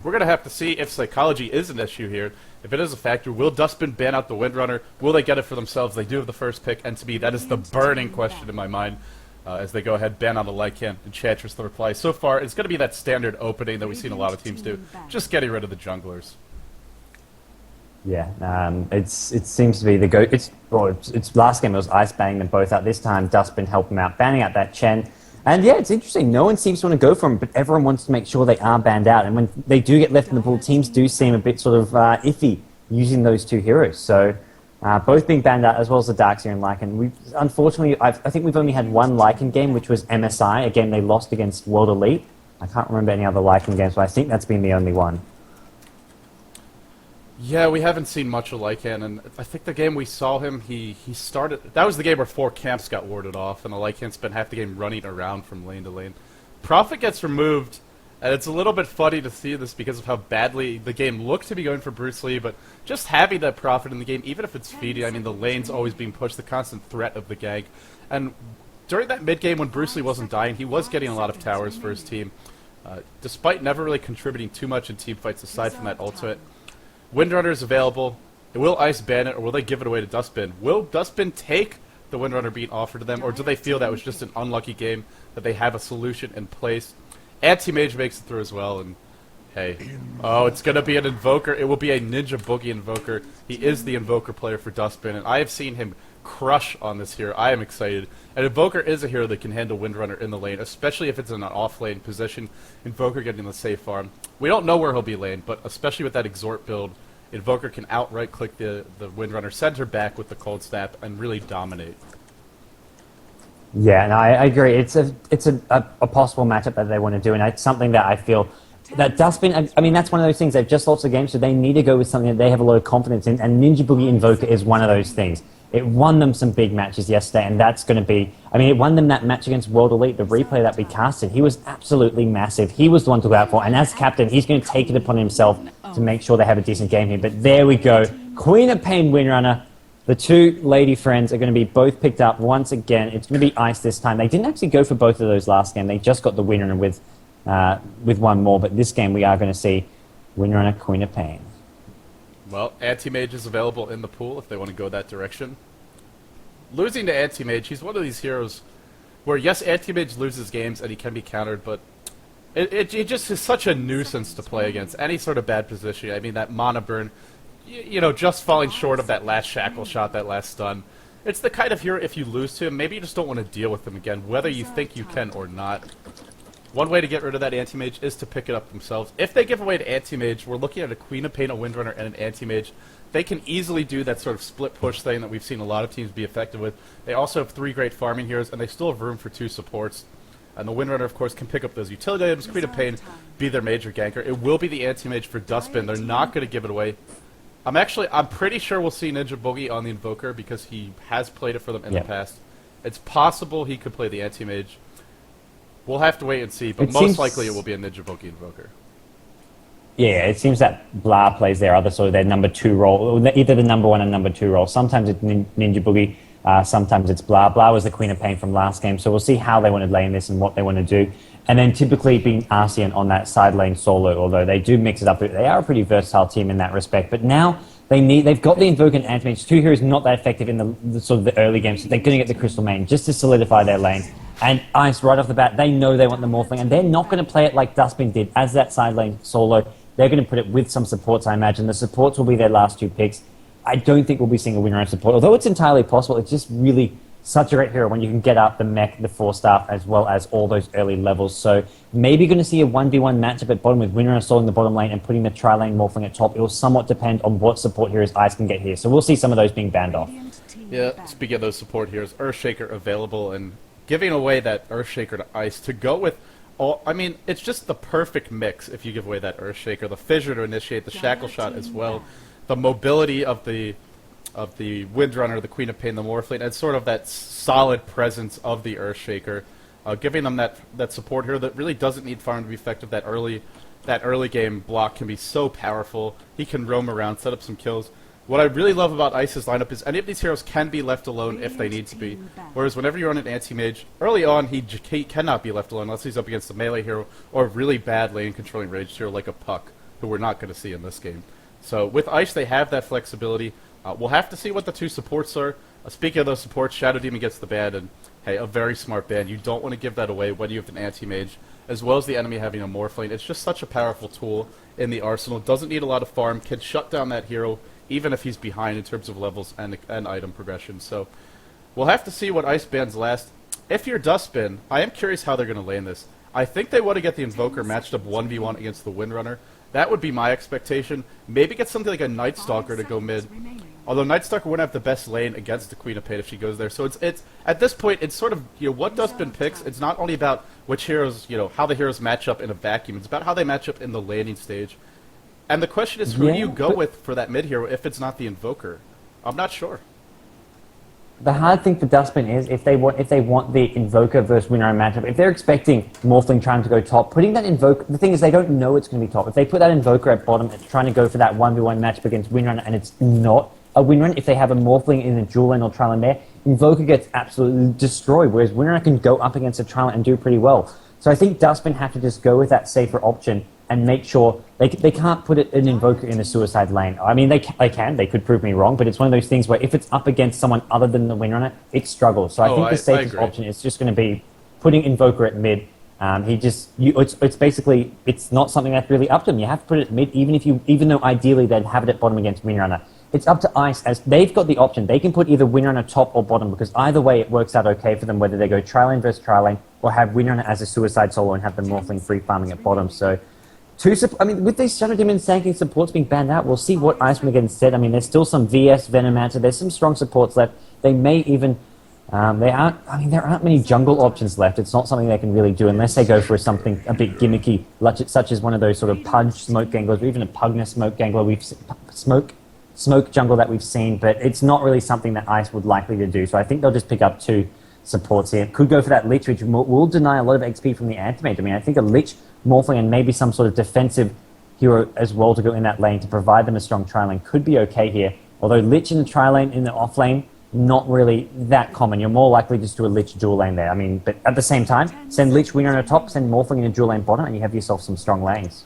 we're going to have to see if psychology is an issue here. If it is a factor, will Dustbin ban out the Windrunner? Will they get it for themselves? They do have the first pick, and to me, that is the burning question in my mind as they go ahead, ban on the Lycan. Enchantress, the reply. So far, it's going to be that standard opening that we've seen a lot of teams do, just getting rid of the junglers. Yeah, it seems to be the go. It's last game it was Ice banning them both out. This time, Dustbin helped them out, banning out that Chen. And yeah, it's interesting. No one seems to want to go for him, but everyone wants to make sure they are banned out. And when they do get left in the pool, teams do seem a bit sort of iffy using those two heroes. So both being banned out, as well as the Darkseer and Lycan. Unfortunately, I think we've only had one Lycan game, which was MSI. Again, they lost against World Elite. I can't remember any other Lycan games, but I think that's been the only one. Yeah, we haven't seen much of Lycan, and I think the game we saw him, he started... That was the game where 4 camps got warded off, and the Lycan spent half the game running around from lane to lane. Prophet gets removed, and it's a little bit funny to see this because of how badly the game looked to be going for Bruce Lee, but just having that Prophet in the game, even if it's feeding, I mean, the lane's always being pushed, the constant threat of the gank. And during that mid-game when Bruce Lee wasn't dying, he was getting a lot of towers for his team, despite never really contributing too much in team fights aside from that ultimate. Windrunner is available. Will Ice ban it, or will they give it away to Dustbin? Will Dustbin take the Windrunner being offered to them, or do they feel that was just an unlucky game, that they have a solution in place? Anti-Mage makes it through as well, and hey. Oh, it's going to be an Invoker. It will be a Ninja Boogie Invoker. He is the Invoker player for Dustbin, and I have seen him crush on this hero. I am excited. And Invoker is a hero that can handle Windrunner in the lane, especially if it's in an off-lane position. Invoker getting the safe farm. We don't know where he'll be lane, but especially with that Exhort build, Invoker can outright click the Windrunner, send her back with the Cold Snap, and really dominate. Yeah, no, I agree. It's a possible matchup that they want to do, and it's something that I feel that Dustbin, I mean, that's one of those things. They've just lost a game, so they need to go with something that they have a lot of confidence in, and Ninja Boogie Invoker is one of those things. It won them some big matches yesterday, and that's going to be... I mean, it won them that match against World Elite, the replay that we casted. He was absolutely massive. He was the one to go out for, and as captain, he's going to take it upon himself to make sure they have a decent game here. But there we go. Queen of Pain Windrunner. The two lady friends are going to be both picked up once again. It's going to be Ice this time. They didn't actually go for both of those last game. They just got the Windrunner with one more, but this game we are going to see Windrunner, Queen of Pain. Well, Anti-Mage is available in the pool if they want to go that direction. Losing to Anti-Mage, he's one of these heroes where, yes, Anti-Mage loses games and he can be countered, but it just is such a nuisance to play against. Any sort of bad position, I mean, that Mana Burn, you know, just falling short of that last Shackle shot, that last stun. It's the kind of hero, if you lose to him, maybe you just don't want to deal with him again, whether you think you can or not. One way to get rid of that Anti-Mage is to pick it up themselves. If they give away to Anti-Mage, we're looking at a Queen of Pain, a Windrunner, and an Anti-Mage. They can easily do that sort of split push thing that we've seen a lot of teams be effective with. They also have 3 great farming heroes, and they still have room for 2 supports. And the Windrunner, of course, can pick up those utility items, Queen of Pain, be their major ganker. It will be the Anti-Mage for Dustbin. They're not going to give it away. I'm pretty sure we'll see Ninja Boogie on the Invoker because he has played it for them in the past. It's possible he could play the Anti-Mage. We'll have to wait and see, but most likely it will be a Ninja Boogie Invoker. Yeah, it seems that Blah plays their other sort of their number 2 role, either the number 1 and number 2 role. Sometimes it's Ninja Boogie, sometimes it's Blah. Blah was the Queen of Pain from last game, so we'll see how they want to lane this and what they want to do. And then typically being Arcean on that side lane solo, although they do mix it up. They are a pretty versatile team in that respect, but now they've got the Invoker and Anti-Mage, 2 heroes not that effective in the sort of the early games, so they're going to get the Crystal Main just to solidify their lane. And Ice, right off the bat, they know they want the Morphling, and they're not going to play it like Dustbin did as that side lane solo. They're going to put it with some supports, I imagine. The supports will be their last 2 picks. I don't think we'll be seeing a winner of support, although it's entirely possible. It's just really such a great hero when you can get up the mech, the 4-staff, as well as all those early levels. So maybe going to see a 1v1 matchup at bottom with Winner installing the bottom lane and putting the tri-lane Morphling at top. It will somewhat depend on what support heroes Ice can get here. So we'll see some of those being banned off. Yeah, speaking of those support heroes, Earthshaker available, and giving away that Earthshaker to Ice to go with... I mean, it's just the perfect mix if you give away that Earthshaker. The Fissure to initiate, the Shackle Shot as well. The mobility of the Windrunner, the Queen of Pain, the Morphling, and sort of that solid presence of the Earthshaker. Giving them that support here that really doesn't need farm to be effective. That early game block can be so powerful. He can roam around, set up some kills. What I really love about Ice's lineup is any of these heroes can be left alone if they need to be. Whereas whenever you're on an anti-mage, early on he cannot be left alone unless he's up against a melee hero or a really bad lane controlling ranged hero like a Puck, who we're not going to see in this game. So with Ice, they have that flexibility. We'll have to see what the two supports are. Speaking of those supports, Shadow Demon gets the ban, and hey, a very smart ban. You don't want to give that away when you have an anti-mage, as well as the enemy having a Morphling. It's just such a powerful tool in the arsenal. Doesn't need a lot of farm, can shut down that hero even if he's behind in terms of levels and item progression. So we'll have to see what Ice bans last. If you're Dustbin, I am curious how they're going to lane this. I think they want to get the Invoker matched up 1v1 against the Windrunner. That would be my expectation. Maybe get something like a Night Stalker to go mid. Although Night Stalker wouldn't have the best lane against the Queen of Pain if she goes there. So it's at this point, it's sort of, what Dustbin picks. It's not only about which heroes, how the heroes match up in a vacuum. It's about how they match up in the laning stage. And the question is, who do you go with for that mid hero if it's not the Invoker? I'm not sure. The hard thing for Dustbin is if they want the Invoker versus Windrunner matchup, if they're expecting Morphling trying to go top, putting that Invoker, the thing is they don't know it's going to be top. If they put that Invoker at bottom, it's trying to go for that 1v1 matchup against Windrunner and it's not a Windrunner. If they have a Morphling in a dual lane or tri lane there, Invoker gets absolutely destroyed, whereas Windrunner can go up against a tri lane and do pretty well. So I think Dustbin have to just go with that safer option and make sure they can't put an Invoker in a suicide lane. I mean, they could prove me wrong, but it's one of those things where if it's up against someone other than the Windrunner, it struggles. So I think the safest option is just going to be putting Invoker at mid. It's basically, it's not something that's really up to them. You have to put it at mid, even though ideally they'd have it at bottom against Windrunner. It's up to Ice, as they've got the option. They can put either Windrunner top or bottom, because either way it works out okay for them, whether they go tri-lane versus tri-lane or have Windrunner as a suicide solo and have the Morphling free farming at bottom. So, with these Shadow Demon Sand King supports being banned out, we'll see what Ice will get instead. I mean, there's still some VS, Venomancer, there's some strong supports left. They may even, there aren't many jungle options left. It's not something they can really do unless they go for something a bit gimmicky, such as one of those sort of Pudge smoke ganglers, or even a Pugna smoke gangler. Smoke jungle that we've seen, but it's not really something that Ice would likely to do. So I think they'll just pick up two supports here. Could go for that Lich, which will deny a lot of XP from the Antimage. I mean, I think a Lich, Morphling, and maybe some sort of defensive hero as well to go in that lane to provide them a strong tri-lane could be okay here. Although Lich in the tri-lane, in the off-lane, not really that common. You're more likely just to do a Lich dual lane there. I mean, but at the same time, send Lich Windrunner top, send Morphling in a dual lane bottom, and you have yourself some strong lanes.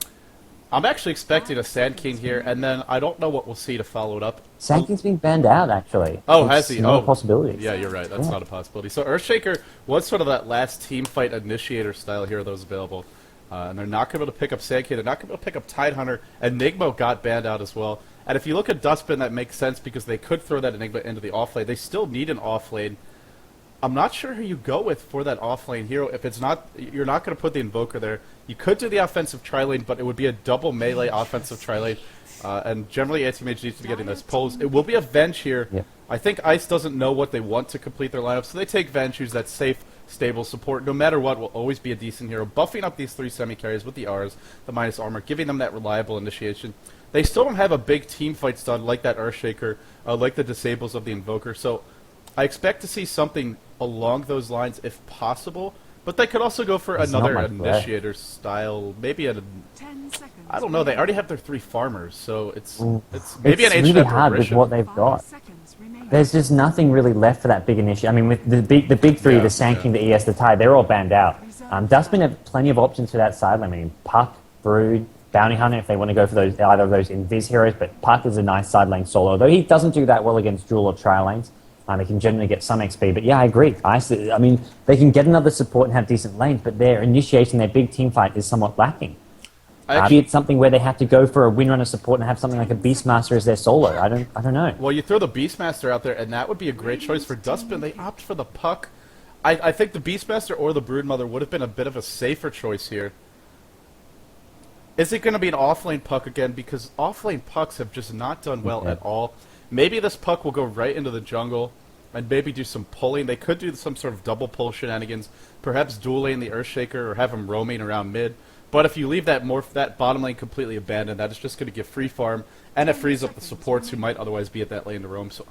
I'm actually expecting a Sand King here, and then I don't know what we'll see to follow it up. Sand King's being banned out, actually. Oh, has he? Not a possibility. Yeah, you're right. That's not a possibility. So Earthshaker was sort of that last team fight initiator style hero that was available. And they're not going to be able to pick up Sand King. They're not going to be able to pick up Tidehunter. Enigma got banned out as well. And if you look at Dustbin, that makes sense because they could throw that Enigma into the off lane. They still need an off lane. I'm not sure who you go with for that off-lane hero. If it's not, you're not going to put the Invoker there. You could do the offensive tri-lane, but it would be a double melee offensive tri-lane. And generally, Anti-Mage needs to be getting those pulls. It will be a Venge here. Yep. I think Ice doesn't know what they want to complete their lineup, so they take Venge, who's that safe, stable support. No matter what, will always be a decent hero. Buffing up these three semi-carries with the Rs, the minus armor, giving them that reliable initiation. They still don't have a big team fight stun like that Earthshaker, like the Disables of the Invoker. So I expect to see something along those lines if possible, but they could also go for another initiator style, maybe I don't know, they already have their three farmers, so it's maybe an really hard with what they've got. There's just nothing really left for that big initiator. I mean, with the big three, the Sand King, the ES, the Tide, they're all banned out. Dustbin have plenty of options for that side. I mean, Puck, Brood, Bounty Hunter, if they want to go for either of those Invis heroes, but Puck is a nice side lane solo, though he doesn't do that well against dual or tri lanes. They can generally get some XP, but yeah, I agree. I mean, they can get another support and have decent lanes, but their initiation, their big team fight is somewhat lacking. Be it something where they have to go for a Windrunner support and have something like a Beastmaster as their solo. I don't know. Well, you throw the Beastmaster out there, and that would be a great choice for Dustbin. They opt for the Puck. I think the Beastmaster or the Broodmother would have been a bit of a safer choice here. Is it going to be an off-lane Puck again? Because off-lane Pucks have just not done well at all. Maybe this Puck will go right into the jungle and maybe do some pulling. They could do some sort of double pull shenanigans, perhaps dual lane the Earthshaker or have him roaming around mid. But if you leave that bottom lane completely abandoned, that is just going to give free farm, and it frees up the supports who might otherwise be at that lane to roam. So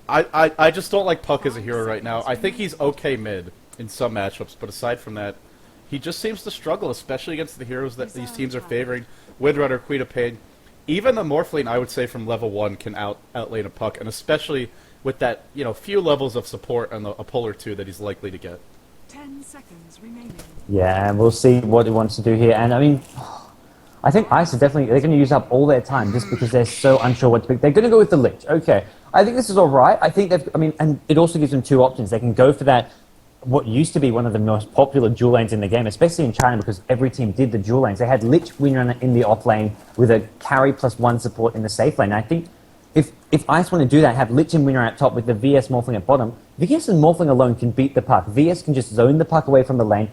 I just don't like Puck as a hero right now. I think he's okay mid in some matchups, but aside from that, he just seems to struggle, especially against the heroes that these teams are favoring. Windrunner, Queen of Pain. even the Morphling, I would say, from level 1 can outlane a puck, and especially with that, few levels of support and a pull or two that he's likely to get. 10 seconds remaining. Yeah, and we'll see what he wants to do here. And I mean, I think Ice are definitely, they're going to use up all their time just because they're so unsure what to pick. They're going to go with the Lich. Okay. I think this is all right. I think and it also gives them two options. They can go for that, what used to be one of the most popular dual lanes in the game, especially in China because every team did the dual lanes. They had Lich Windrunner in the off lane with a carry plus 1 support in the safe lane. And I think if Ice want to do that, have Lich and Windrunner at top with the VS Morphling at bottom, VS and Morphling alone can beat the puck. VS can just zone the puck away from the lane,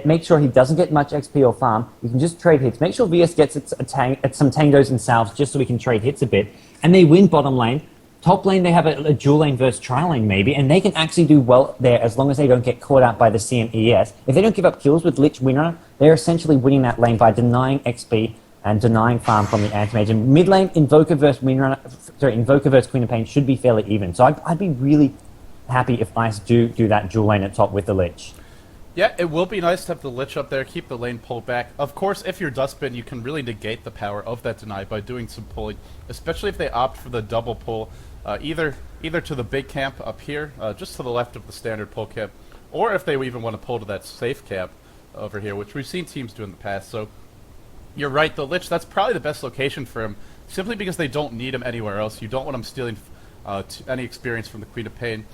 make sure he doesn't get much XP or farm. You can just trade hits. Make sure VS gets some tangos and salves just so we can trade hits a bit. And they win bottom lane. Top lane, they have a dual lane versus tri lane maybe, and they can actually do well there as long as they don't get caught out by the CMES. If they don't give up kills with Lich Windrunner, they're essentially winning that lane by denying XP and denying farm from the Anti-Mage. And mid lane, Invoker versus Queen of Pain should be fairly even. So I'd be really happy if Ice do that dual lane at top with the Lich. Yeah, it will be nice to have the Lich up there, keep the lane pulled back. Of course, if you're Dustbin, you can really negate the power of that deny by doing some pulling, especially if they opt for the double pull, either to the big camp up here, just to the left of the standard pull camp, or if they even want to pull to that safe camp over here, which we've seen teams do in the past. So you're right, the Lich, that's probably the best location for him, simply because they don't need him anywhere else. You don't want him stealing any experience from the Queen of Pain.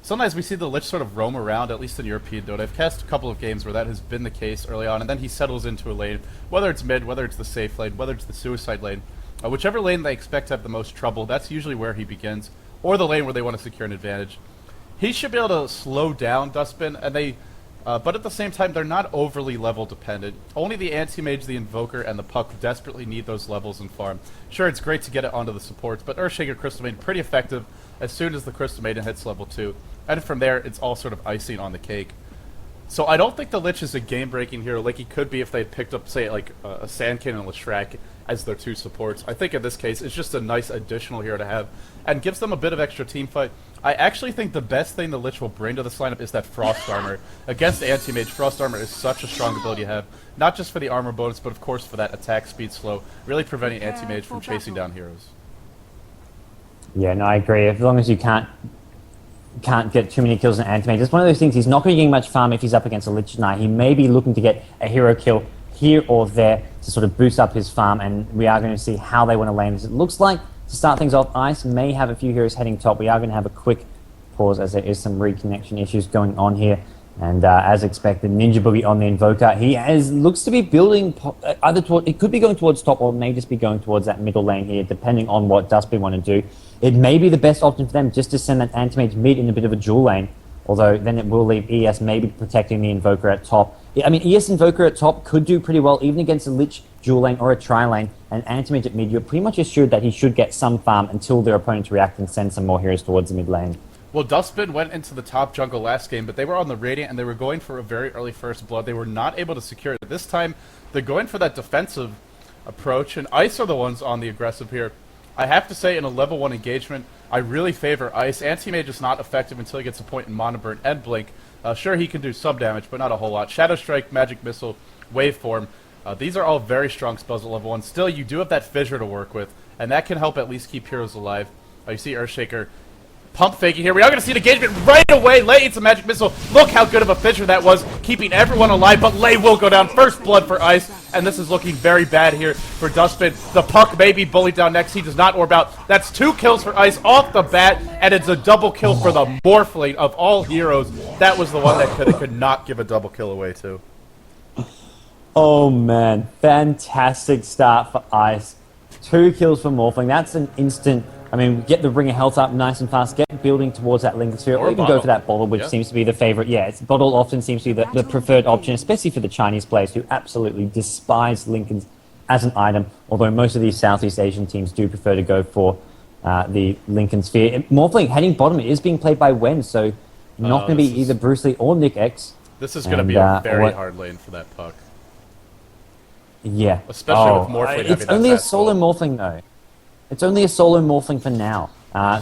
Sometimes we see the Lich sort of roam around, at least in European Dota. I've cast a couple of games where that has been the case early on, and then he settles into a lane, whether it's mid, whether it's the safe lane, whether it's the suicide lane. Whichever lane they expect to have the most trouble, that's usually where he begins, or the lane where they want to secure an advantage. He should be able to slow down Dustbin, and but at the same time, they're not overly level dependent. Only the Anti-Mage, the Invoker, and the Puck desperately need those levels in farm. Sure, it's great to get it onto the supports, but Earthshaker Crystal Maiden pretty effective as soon as the Crystal Maiden hits level 2. And from there, it's all sort of icing on the cake. So I don't think the Lich is a game-breaking hero like he could be if they had picked up, say, like a Sandkin and Leshrac as their two supports. I think in this case, it's just a nice additional hero to have and gives them a bit of extra team fight. I actually think the best thing the Lich will bring to this lineup is that Frost Armor. Against Anti-Mage, Frost Armor is such a strong ability to have, not just for the armor bonus, but of course for that attack speed slow, really preventing Anti-Mage from chasing down heroes. Yeah, no, I agree. As long as you can't get too many kills in Anti-Mage. It's one of those things, he's not going to get much farm if he's up against a Lich Knight. He may be looking to get a hero kill here or there to sort of boost up his farm, and we are going to see how they want to land this. It looks like, to start things off, Ice may have a few heroes heading top. We are going to have a quick pause as there is some reconnection issues going on here. And as expected, Ninja Boogie on the Invoker. He looks to be building either toward, it could be going towards top or may just be going towards that middle lane here, depending on what Dustbin want to do. It may be the best option for them just to send that Anti-Mage mid in a bit of a dual lane, although then it will leave ES maybe protecting the Invoker at top. I mean, ES Invoker at top could do pretty well, even against a Lich dual lane or a tri lane, and Anti-Mage at mid. You're pretty much assured that he should get some farm until their opponents react and send some more heroes towards the mid lane. Well, Dustbin went into the top jungle last game, but they were on the Radiant and they were going for a very early first blood. They were not able to secure it. This time, they're going for that defensive approach, and Ice are the ones on the aggressive here. I have to say, in a level 1 engagement, I really favor Ice. Anti-Mage is not effective until he gets a point in Mana Burn and Blink. Sure, he can do some damage, but not a whole lot. Shadow Strike, Magic Missile, Waveform, these are all very strong spells at level 1. Still, you do have that Fissure to work with, and that can help at least keep heroes alive. You see Earthshaker pump faking here. We are going to see an engagement right away. Lei eats a Magic Missile. Look how good of a Fissure that was, keeping everyone alive, but Lei will go down. First blood for Ice, and this is looking very bad here for Dustbin. The Puck may be bullied down next. He does not orb out. That's 2 kills for Ice off the bat, and it's a double kill for the Morphling of all heroes. That was the one that could not give a double kill away too. Oh man, fantastic start for Ice. 2 kills for Morphling. That's an instant. I mean, get the Ring of Health up nice and fast, get building towards that Linken Sphere, or you can go for that Bottle, which seems to be the favorite. Yeah, Bottle often seems to be the preferred option, especially for the Chinese players who absolutely despise Linkens as an item, although most of these Southeast Asian teams do prefer to go for the Linken Sphere. Morphling heading bottom is being played by Wen, so not going to be either Bruce Lee or Nick X. This is going to be a very hard lane for that Puck. Yeah. Especially with Morphling. It's only a solo Morphling, though. It's only a solo Morphling for now.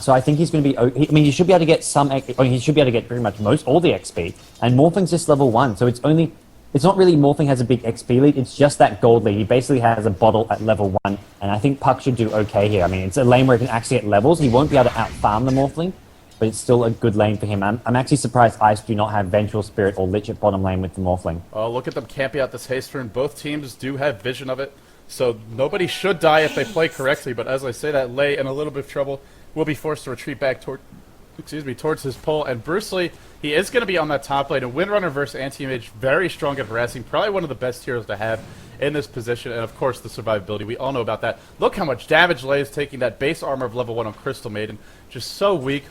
So I think he's going to be... I mean, he should be able to get some... he should be able to get pretty much all the XP. And Morphling's just level 1, so it's only... It's not really Morphling has a big XP lead, it's just that gold lead. He basically has a Bottle at level 1 And I think Puck should do okay here. I mean, it's a lane where he can actually get levels. He won't be able to out-farm the Morphling, but it's still a good lane for him. I'm actually surprised Ice do not have Vengeful Spirit or Lich at bottom lane with the Morphling. Oh, look at them camping out this haste rune. Both teams do have vision of it, so nobody should die if they play correctly. But as I say that, Lei in a little bit of trouble will be forced to retreat back towards his pole. And Bruce Lee, he is going to be on that top lane. And Windrunner versus Anti-Mage, very strong at harassing. Probably one of the best heroes to have in this position. And of course, the survivability. We all know about that. Look how much damage Lei is taking. That base armor of level 1 on Crystal Maiden. Just so weak.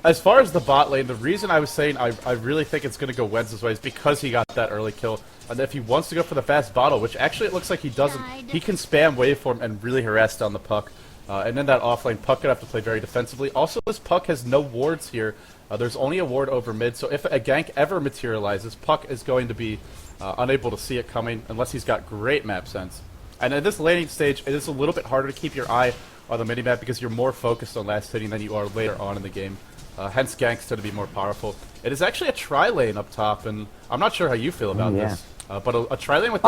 As far as the bot lane, the reason I was saying I really think it's going to go Wenz's way is because he got that early kill. And if he wants to go for the fast bottle, which actually it looks like he doesn't, he can spam waveform and really harass down the Puck. And then that offlane, Puck could have to play very defensively. Also, this Puck has no wards here. There's only a ward over mid, so if a gank ever materializes, Puck is going to be unable to see it coming unless he's got great map sense. And at this laning stage, it is a little bit harder to keep your eye on the minimap because you're more focused on last hitting than you are later on in the game. Hence, ganks tend to be more powerful. It is actually a tri-lane up top, and I'm not sure how you feel about this. But a tri-lane with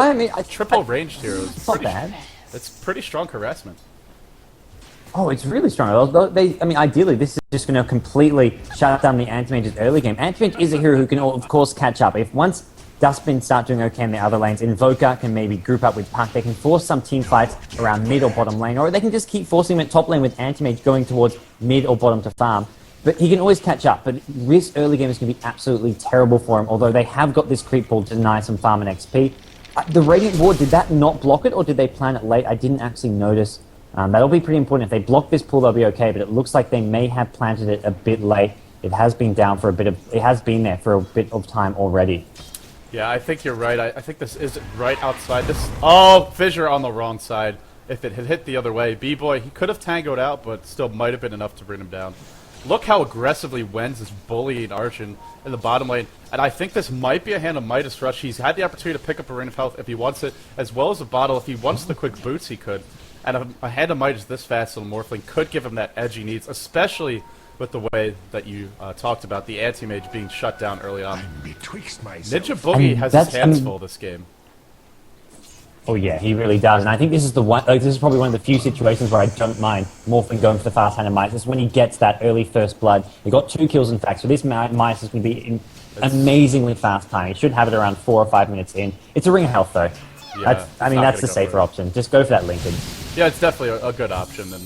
triple ranged heroes, It's not bad. It's pretty strong harassment. Oh, it's really strong. Ideally, this is just going to completely shut down the Anti-Mage's early game. Anti-Mage is a hero who can, of course, catch up. If once Dustbin start doing okay in the other lanes, Invoker can maybe group up with Puck. They can force some team fights around mid or bottom lane, or they can just keep forcing him at top lane with Anti-Mage going towards mid or bottom to farm. But he can always catch up. But this early game is going to be absolutely terrible for him, although they have got this creep pool to deny some farm and XP. The Radiant Ward, did that not block it, or did they plan it late? I didn't actually notice. That'll be pretty important. If they block this pool, they'll be okay, but it looks like they may have planted it a bit late. It has been down for it has been there for a bit of time already. Yeah, I think you're right. I think this is right outside this. Oh, Fissure on the wrong side. If it had hit the other way, B-Boy, he could have tangoed out, but still might have been enough to bring him down. Look how aggressively Wenz is bullying Archon in the bottom lane. And I think this might be a hand of Midas Rush. He's had the opportunity to pick up a Ring of Health if he wants it, as well as a bottle. If he wants the quick boots, he could. And a hand of Midas this fast on Morphling could give him that edge he needs, especially with the way that you talked about the Anti-Mage being shut down early on. Ninja Boogie has his hands full this game. Oh yeah, he really does, and I think this is this is probably one of the few situations where I don't mind Morphling going for the fast hand of Midas. This is when he gets that early first blood. He got 2 kills in fact, so this Midas is going to be in amazingly fast time. He should have it around 4 or 5 minutes in. It's a Ring of Health though. Yeah, that's the safer option. Just go for that Lincoln. Yeah, it's definitely a good option, and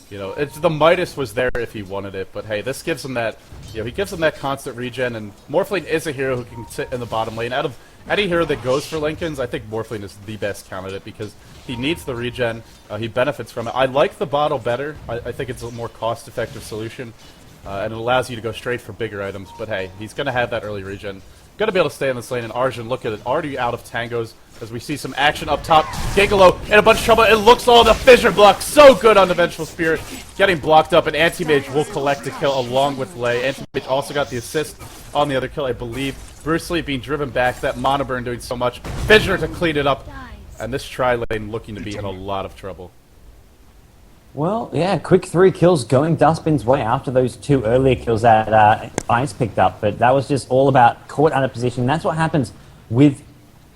you know, the Midas was there if he wanted it, but hey, this gives him that. You know, he gives him that constant regen, and Morphling is a hero who can sit in the bottom lane. Out of any hero that goes for Lincolns, I think Morphling is the best candidate because he needs the regen. He benefits from it. I like the bottle better. I think it's a more cost-effective solution, and it allows you to go straight for bigger items. But hey, he's going to have that early regen. Going to be able to stay in this lane, and Arjun, look at it, already out of tangos as we see some action up top. Gigolo in a bunch of trouble. It looks all the Fissure block. So good on the Vengeful Spirit. Getting blocked up, and Anti-Mage will collect the kill along with Lei. Anti-Mage also got the assist on the other kill, I believe. Bruce Lee being driven back. That Mana Burn doing so much. Fissure to clean it up. And this tri-lane looking to be in a lot of trouble. Well, yeah, quick 3 kills going Dustbin's way after those 2 earlier kills that Ice picked up, but that was just all about caught out of position. That's what happens with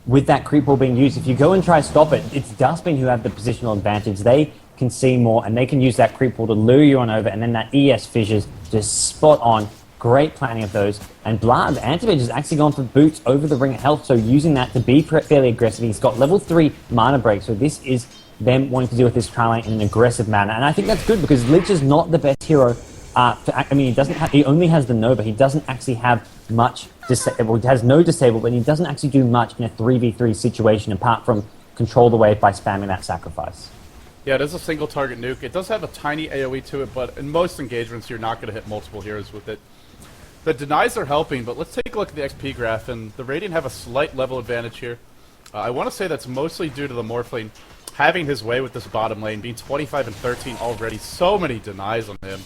that creep ball being used. If you go and try to stop it, it's Dustbin who have the positional advantage. They can see more, and they can use that creep ball to lure you on over, and then that ES Fissures just spot on. Great planning of those. And Blood, Anti-Mage has actually gone for boots over the Ring of Health, so using that to be fairly aggressive. He's got level 3 mana break, so this is them wanting to deal with this tri-lane in an aggressive manner. And I think that's good because Lich is not the best hero. He only has the Nova. He doesn't actually have much disable. He has no disable, but he doesn't actually do much in a 3v3 situation apart from control the wave by spamming that sacrifice. Yeah, it is a single target nuke. It does have a tiny AoE to it, but in most engagements you're not going to hit multiple heroes with it. The denies are helping, but let's take a look at the XP graph, and the Radiant have a slight level advantage here. I want to say that's mostly due to the Morphling having his way with this bottom lane, being 25 and 13 already. So many denies on him.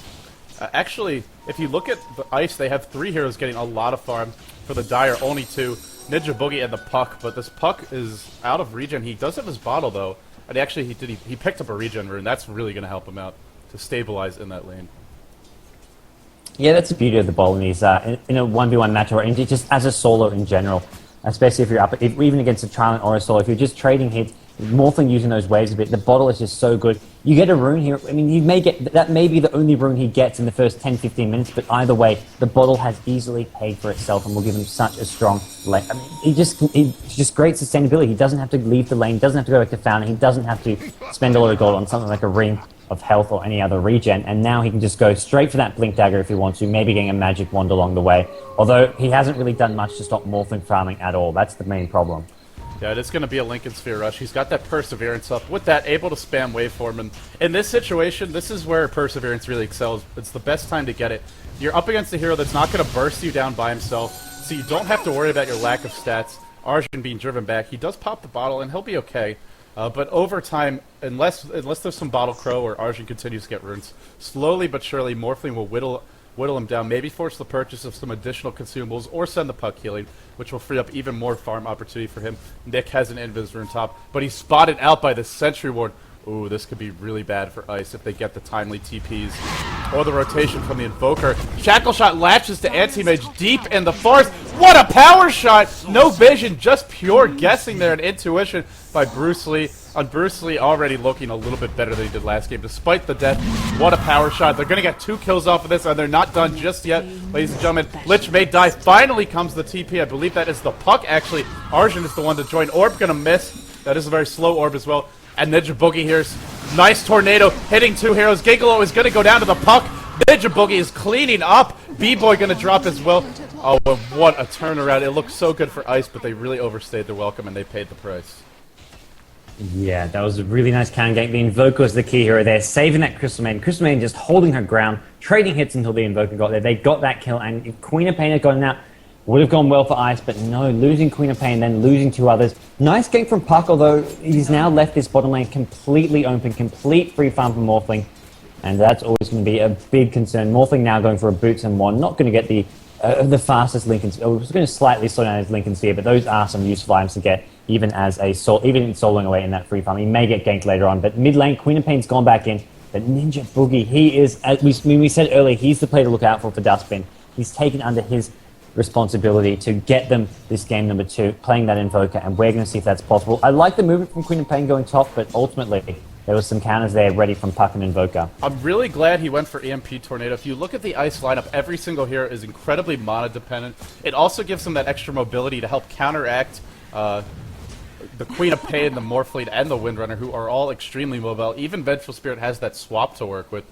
Actually, if you look at the Ice, they have 3 heroes getting a lot of farm. For the Dire, only 2. Ninja Boogie and the Puck, but this Puck is out of regen. He does have his bottle, though, and he picked up a regen rune. That's really going to help him out to stabilize in that lane. Yeah, that's the beauty of the ball in a 1v1 match, or just as a solo in general. Especially if you're up, even against a Trial or a solo, if you're just trading hits, Morphling using those waves a bit. The bottle is just so good. You get a rune here. I mean, you may get that may be the only rune he gets in the first 10-15 minutes, but either way, the bottle has easily paid for itself and will give him such a strong lane. I mean, it's just great sustainability. He doesn't have to leave the lane, doesn't have to go back to Fountain, he doesn't have to spend a lot of gold on something like a ring of health or any other regen, and now he can just go straight for that Blink Dagger if he wants to, maybe getting a magic wand along the way. Although he hasn't really done much to stop Morphling farming at all. That's the main problem. Yeah, it is going to be a Linken Sphere rush. He's got that Perseverance up. With that, able to spam Waveform. And in this situation, this is where Perseverance really excels. It's the best time to get it. You're up against a hero that's not going to burst you down by himself, so you don't have to worry about your lack of stats. Arjun being driven back. He does pop the bottle, and he'll be okay. But over time, unless there's some Bottle Crow or Arjun continues to get runes, slowly but surely, Morphling will whittle him down, maybe force the purchase of some additional consumables, or send the puck healing, which will free up even more farm opportunity for him. Nick has an Invis rune top, but he's spotted out by the Sentry Ward. Ooh, this could be really bad for Ice if they get the timely TPs. Or the rotation from the Invoker. Shackle Shot latches to Anti-Mage deep in the forest. What a power shot! No vision, just pure guessing there and intuition by Bruce Lee. On Bruce Lee already looking a little bit better than he did last game, despite the death. What a power shot. They're going to get 2 kills off of this, and they're not done just yet, ladies and gentlemen. Lich may die. Finally comes the TP. I believe that is the puck, actually. Arjun is the one to join. Orb going to miss. That is a very slow orb as well. And Ninja Boogie here's nice tornado hitting 2 heroes. Gigolo is going to go down to the puck. Ninja Boogie is cleaning up. B-Boy going to drop as well. Oh, and what a turnaround. It looked so good for Ice, but they really overstayed their welcome, and they paid the price. Yeah, that was a really nice counter gank. The Invoker was the key hero there, saving that Crystal Maiden. Crystal Maiden just holding her ground, trading hits until the Invoker got there. They got that kill, and if Queen of Pain had gotten out, would have gone well for Ice, but no, losing Queen of Pain, then losing 2 others. Nice gank from Puck, although he's now left this bottom lane completely open, complete free farm for Morphling, and that's always going to be a big concern. Morphling now going for a Boots and Wand, not going to get the fastest Linken Sphere. It's going to slightly slow down his Linken Sphere, but those are some useful items to get, even as a even in soloing away in that free farm. He may get ganked later on, but mid lane, Queen of Pain's gone back in, but Ninja Boogie, he is, as we said earlier, he's the player to look out for Dustbin. He's taken under his responsibility to get them this game number 2, playing that Invoker, and we're going to see if that's possible. I like the movement from Queen of Pain going top, but ultimately there was some counters there ready from Puck and Invoker. I'm really glad he went for EMP Tornado. If you look at the Ice lineup, every single hero is incredibly mana dependent. It also gives them that extra mobility to help counteract the Queen of Pain, the Morphling, and the Windrunner, who are all extremely mobile. Even Vengeful Spirit has that swap to work with.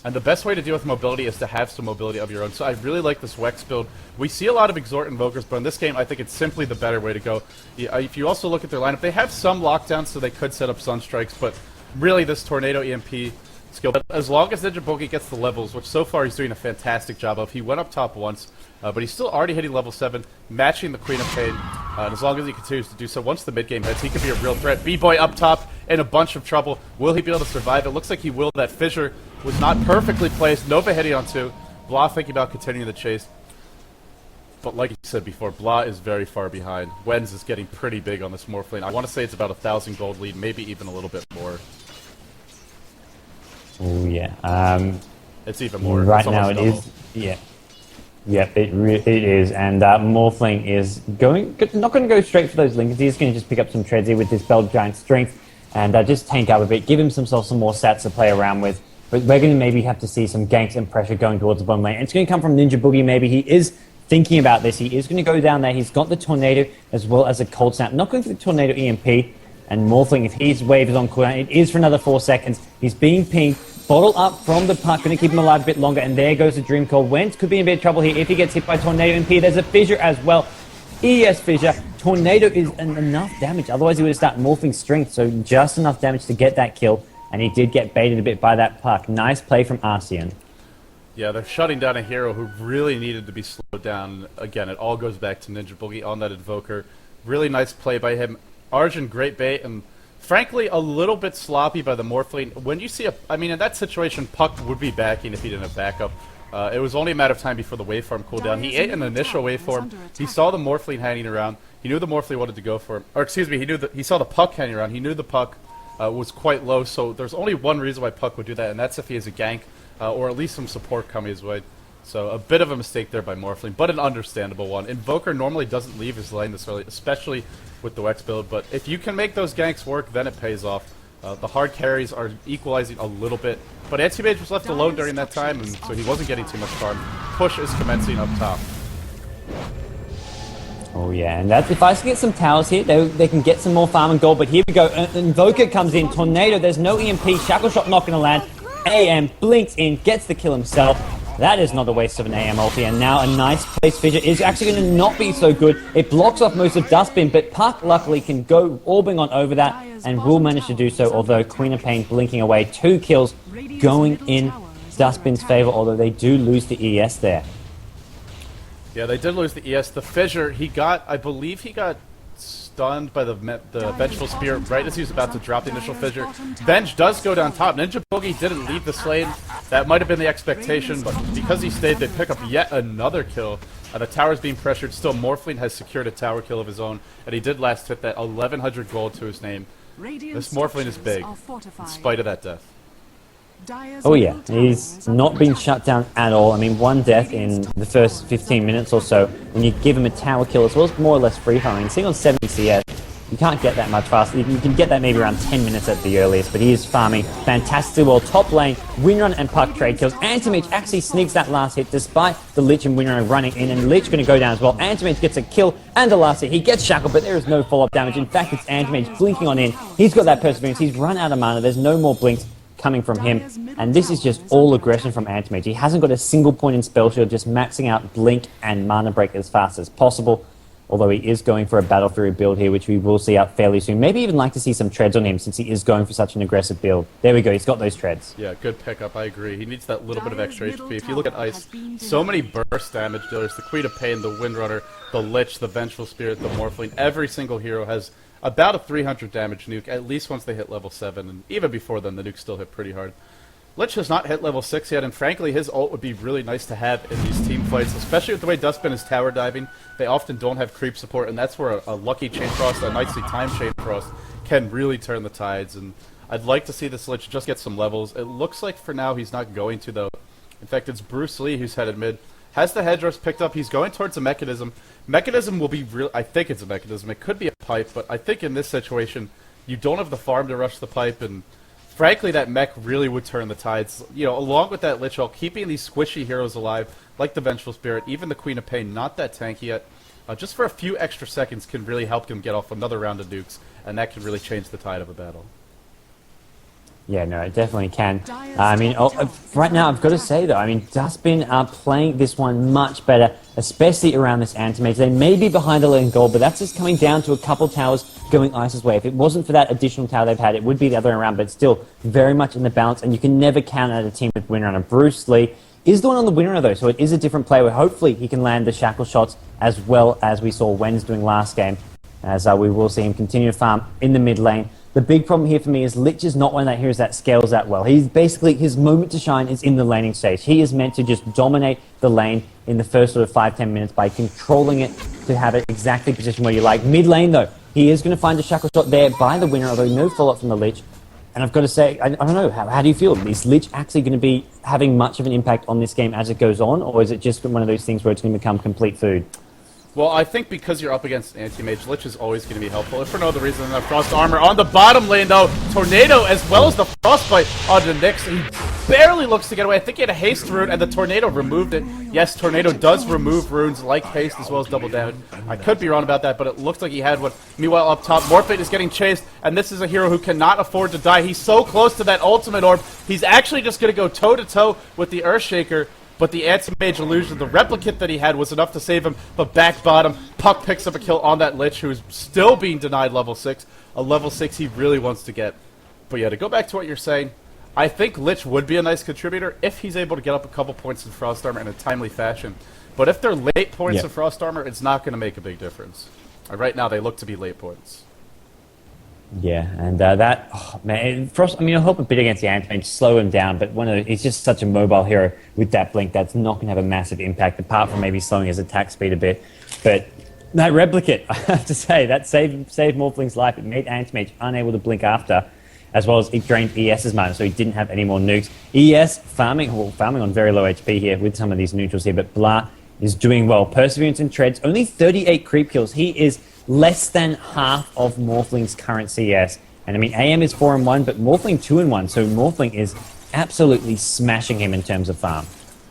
And the best way to deal with mobility is to have some mobility of your own. So I really like this Wex build. We see a lot of Exhort Invokers, but in this game, I think it's simply the better way to go. If you also look at their lineup, they have some lockdowns, so they could set up Sunstrikes, but really this Tornado EMP skill. But as long as Ninja Boogie gets the levels, which so far he's doing a fantastic job of, he went up top once, but he's still already hitting level 7, matching the Queen of Pain. And as long as he continues to do so, once the mid-game hits, he could be a real threat. B-Boy up top in a bunch of trouble. Will he be able to survive? It looks like he will. That Fissure was not perfectly placed. Nova hitting on 2. Blah thinking about continuing the chase. But like you said before, Blah is very far behind. Wenz is getting pretty big on this Morphling. I want to say it's about 1,000 gold lead, maybe even a little bit more. Oh yeah. It's even more. Right it's now it double. is. Yeah. Yep, it is, and Morphling is not going to go straight for those Linkens. He's going to just pick up some treads here with this Bell Giant Strength and just tank up a bit, give himself some more stats to play around with. But we're going to maybe have to see some ganks and pressure going towards the bottom lane. And it's going to come from Ninja Boogie, maybe. He is thinking about this. He is going to go down there. He's got the Tornado as well as a Cold Snap. Not going for the Tornado EMP. And Morphling, if his wave is on cooldown, it is for another 4 seconds. He's being pinged. Bottle up from the Puck, going to keep him alive a bit longer, and there goes the Dream Coil. Wentz could be in a bit of trouble here if he gets hit by Tornado MP. There's a Fissure as well. ES Fissure. Tornado is enough damage, otherwise he would have started Morphing Strength, so just enough damage to get that kill, and he did get baited a bit by that Puck. Nice play from Arcean. Yeah, they're shutting down a hero who really needed to be slowed down. Again, it all goes back to Ninja Boogie on that Invoker. Really nice play by him. Arjun, great bait, and frankly, a little bit sloppy by the Morphling. When you see in that situation, Puck would be backing if he didn't have backup. It was only a matter of time before the waveform cooled down. He ate an initial waveform. He saw the Morphling hanging around. He knew the Morphling wanted to go for him. Or excuse me, he saw the Puck hanging around. He knew the Puck was quite low, so there's only one reason why Puck would do that, and that's if he has a gank, or at least some support coming his way. So a bit of a mistake there by Morphling, but an understandable one. Invoker normally doesn't leave his lane this early, especially with the Wex build, but if you can make those ganks work, then it pays off. The hard carries are equalizing a little bit, but Anti-Mage was left alone during that time, and so he wasn't getting too much farm. Push is commencing up top. Oh yeah, and that's if I can get some towers here, they can get some more farm and gold, but here we go. Invoker comes in, Tornado, there's no EMP, Shackle Shot not gonna land. AM blinks in, gets the kill himself. That is not a waste of an AM ulti, and now a nice place fissure is actually going to not be so good. It blocks off most of Dustbin, but Puck luckily can go orbing on over that and will manage to do so, although Queen of Pain blinking away. 2 kills going in Dustbin's favor, although they do lose the ES there. Yeah, they did lose the ES. The Fissure, I believe he got stunned by the Vengeful Spirit right as he was about to drop the initial Fissure. Venge does go down top. Ninja Boogie didn't leave this lane. That might have been the expectation, but because he stayed, they pick up yet another kill. The tower's being pressured. Still, Morphling has secured a tower kill of his own, and he did last hit that 1,100 gold to his name. This Morphling is big, in spite of that death. Oh yeah, he's not been shut down at all. I mean, 1 death in the first 15 minutes or so. When you give him a tower kill as well as more or less free farming. Seeing on 70 CS, you can't get that much faster. You can get that maybe around 10 minutes at the earliest, but he is farming fantastically well. Top lane, Windrun and Puck trade kills. Anti-Mage actually sneaks that last hit despite the Lich and Windrun running in, and Lich going to go down as well. Anti-Mage gets a kill and the last hit. He gets shackled, but there is no follow-up damage. In fact, it's Anti-Mage blinking on in. He's got that perseverance. He's run out of mana. There's no more blinks coming from him, and this is just all aggression from Anti-Mage. He hasn't got a single point in spell shield, just maxing out blink and mana break as fast as possible, although he is going for a Battle Fury build here, which we will see out fairly soon. Maybe even like to see some treads on him since he is going for such an aggressive build. There we go, he's got those treads. Yeah, good pickup, I agree. He needs that little bit of extra HP. If you look at Ice, so many burst damage dealers, the Queen of Pain, the Windrunner, the Lich, the Vengeful Spirit, the Morphling, every single hero has about a 300 damage nuke, at least once they hit level 7, and even before then, the nukes still hit pretty hard. Lich has not hit level 6 yet, and frankly, his ult would be really nice to have in these team fights, especially with the way Dustbin is tower diving. They often don't have creep support, and that's where a lucky Chain Frost, a nicely timed Chain Frost, can really turn the tides, and I'd like to see this Lich just get some levels. It looks like for now he's not going to, though. In fact, it's Bruce Lee who's headed mid. Has the Hedgerows picked up. He's going towards a Mechanism. Mechanism will be real. I think it's a Mechanism. It could be a pipe, but I think in this situation, you don't have the farm to rush the pipe, and frankly, that mech really would turn the tides. You know, along with that Lich Ult, keeping these squishy heroes alive, like the Vengeful Spirit, even the Queen of Pain, not that tanky yet, just for a few extra seconds can really help him get off another round of nukes, and that can really change the tide of a battle. Yeah, no, it definitely can. I mean, right now, I've got to say, though, I mean, Dustbin are playing this one much better, especially around this Anti-Mage. They may be behind a lane gold, but that's just coming down to a couple towers going Ice's way. If it wasn't for that additional tower they've had, it would be the other way around, but still very much in the balance, and you can never count out a team with Windrunner. Bruce Lee is the one on the Windrunner, though, so it is a different play where hopefully he can land the shackle shots as well as we saw Wen's doing last game, as we will see him continue to farm in the mid lane. The big problem here for me is Lich is not one of that heroes that scales that well. He's basically, his moment to shine is in the laning stage. He is meant to just dominate the lane in the first sort of 5-10 minutes by controlling it to have it exactly positioned where you like. Mid lane though, he is going to find a shackle shot there by the winner, although no follow-up from the Lich. And I've got to say, I don't know, how do you feel? Is Lich actually going to be having much of an impact on this game as it goes on, or is it just one of those things where it's going to become complete food? Well, I think because you're up against Anti-Mage, Lich is always going to be helpful, if for no other reason than that Frost Armor. On the bottom lane, though, Tornado, as well as the Frostbite onto Nyx. He barely looks to get away. I think he had a Haste rune, and the Tornado removed it. Yes, Tornado does remove runes like Haste as well as double damage. I could be wrong about that, but it looks like he had one. Meanwhile, up top, Morphite is getting chased, and this is a hero who cannot afford to die. He's so close to that ultimate orb. He's actually just going to go toe-to-toe with the Earthshaker. But the Anti-Mage illusion, the replicate that he had, was enough to save him. But back bottom, Puck picks up a kill on that Lich, who is still being denied level 6. A level 6 he really wants to get. But yeah, to go back to what you're saying, I think Lich would be a nice contributor if he's able to get up a couple points in Frost Armor in a timely fashion. But if they're late points in Frost Armor, it's not going to make a big difference. Right now, they look to be late points. Yeah, and that, oh, man, Frost, I mean, I'll help a bit against the Anti-Mage, slow him down, but he's just such a mobile hero with that blink that's not going to have a massive impact, apart from maybe slowing his attack speed a bit. But that replicate, I have to say, that saved Morphling's life. It made Anti-Mage unable to blink after. as well as it drained ES's mana, so he didn't have any more nukes. ES farming on very low HP here with some of these neutrals here, but Blah is doing well. Perseverance and Treads, only 38 creep kills. He is less than half of Morphling's current CS. And I mean, AM is 4-1, but Morphling 2-1, so Morphling is absolutely smashing him in terms of farm.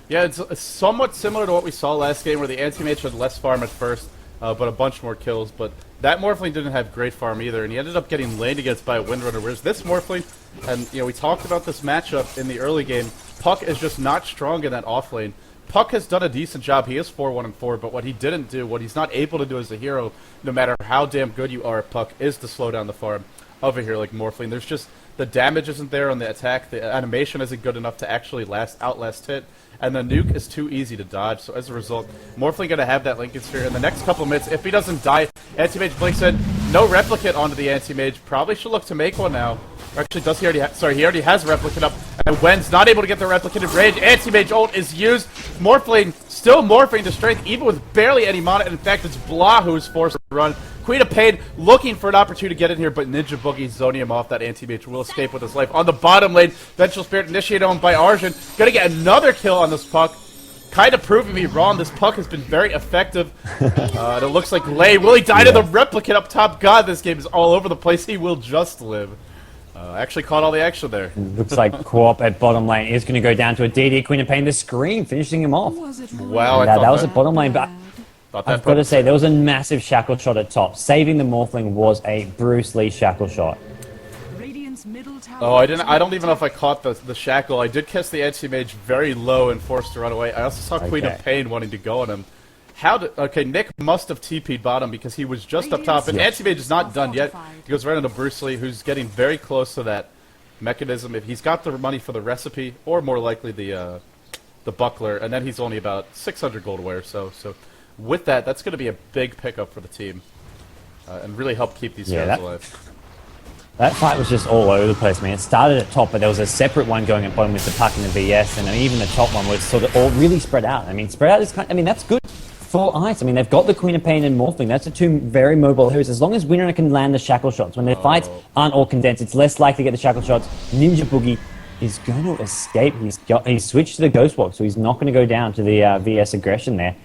Yeah, it's somewhat similar to what we saw last game, where the anti-mage had less farm at first, but a bunch more kills. But that Morphling didn't have great farm either, and he ended up getting laned against by a Windrunner. Whereas this Morphling, and we talked about this matchup in the early game, Puck is just not strong in that off lane. Puck has done a decent job. He is 4-1-4, but what he didn't do, what he's not able to do as a hero, no matter how damn good you are at Puck, is to slow down the farm of a hero like Morphling. There's just, the damage isn't there on the attack, the animation isn't good enough to actually outlast hit, and the nuke is too easy to dodge. So as a result, Morphling going to have that Lincoln Sphere in the next couple of minutes. If he doesn't die, Anti-Mage blinks in, no replicate onto the Anti-Mage. Probably should look to make one now. Or actually, does he already sorry, he already has a replicate up, and Wen's not able to get the replicate in range. Anti-Mage ult is used. Morphling still morphing to strength, even with barely any mana, and in fact, it's Blah who's forced to run. Queen of Pain looking for an opportunity to get in here, but Ninja Boogie zoning him off. That Anti-Mage will escape with his life. On the bottom lane, Vengeful Spirit initiated on by Arjun. Gonna get another kill on this Puck. Kind of proving me wrong. This Puck has been very effective. And it looks like Lay. Will he die to the replicate up top? God, this game is all over the place. He will just live. Actually caught all the action there. Looks like Co-op at bottom lane is going to go down to a DD. Queen of Pain, the screen, finishing him off. Was it really Wow, I That thought was at bottom lane, but I've got to say, there was a massive shackle shot at top. Saving the Morphling was a Bruce Lee shackle shot. Radiant's middle tower? Oh, I don't even know if I caught the shackle. I did kiss the Anti-Mage very low and forced to run away. I also saw Queen of Pain wanting to go on him. Okay, Nick must have TP'd bottom because he was just up top, and Anti-Mage is not done yet. He goes right into Bruce Lee, who's getting very close to that mechanism. If he's got the money for the recipe, or more likely the buckler, and then he's only about 600 gold away or so. So with that, that's going to be a big pickup for the team, and really help keep these heroes alive. That fight was just all over the place, man. It started at top, but there was a separate one going at bottom with the Puck and the VS, and even the top one was sort of all really spread out. I mean, spread out is that's good for Ice. I mean, they've got the Queen of Pain and Morphling. That's the two very mobile heroes. As long as Windrunner can land the shackle shots, when their fights aren't all condensed, it's less likely to get the shackle shots. Ninja Boogie is going to escape. He's switched to the Ghost Walk, so he's not going to go down to the VS aggression there.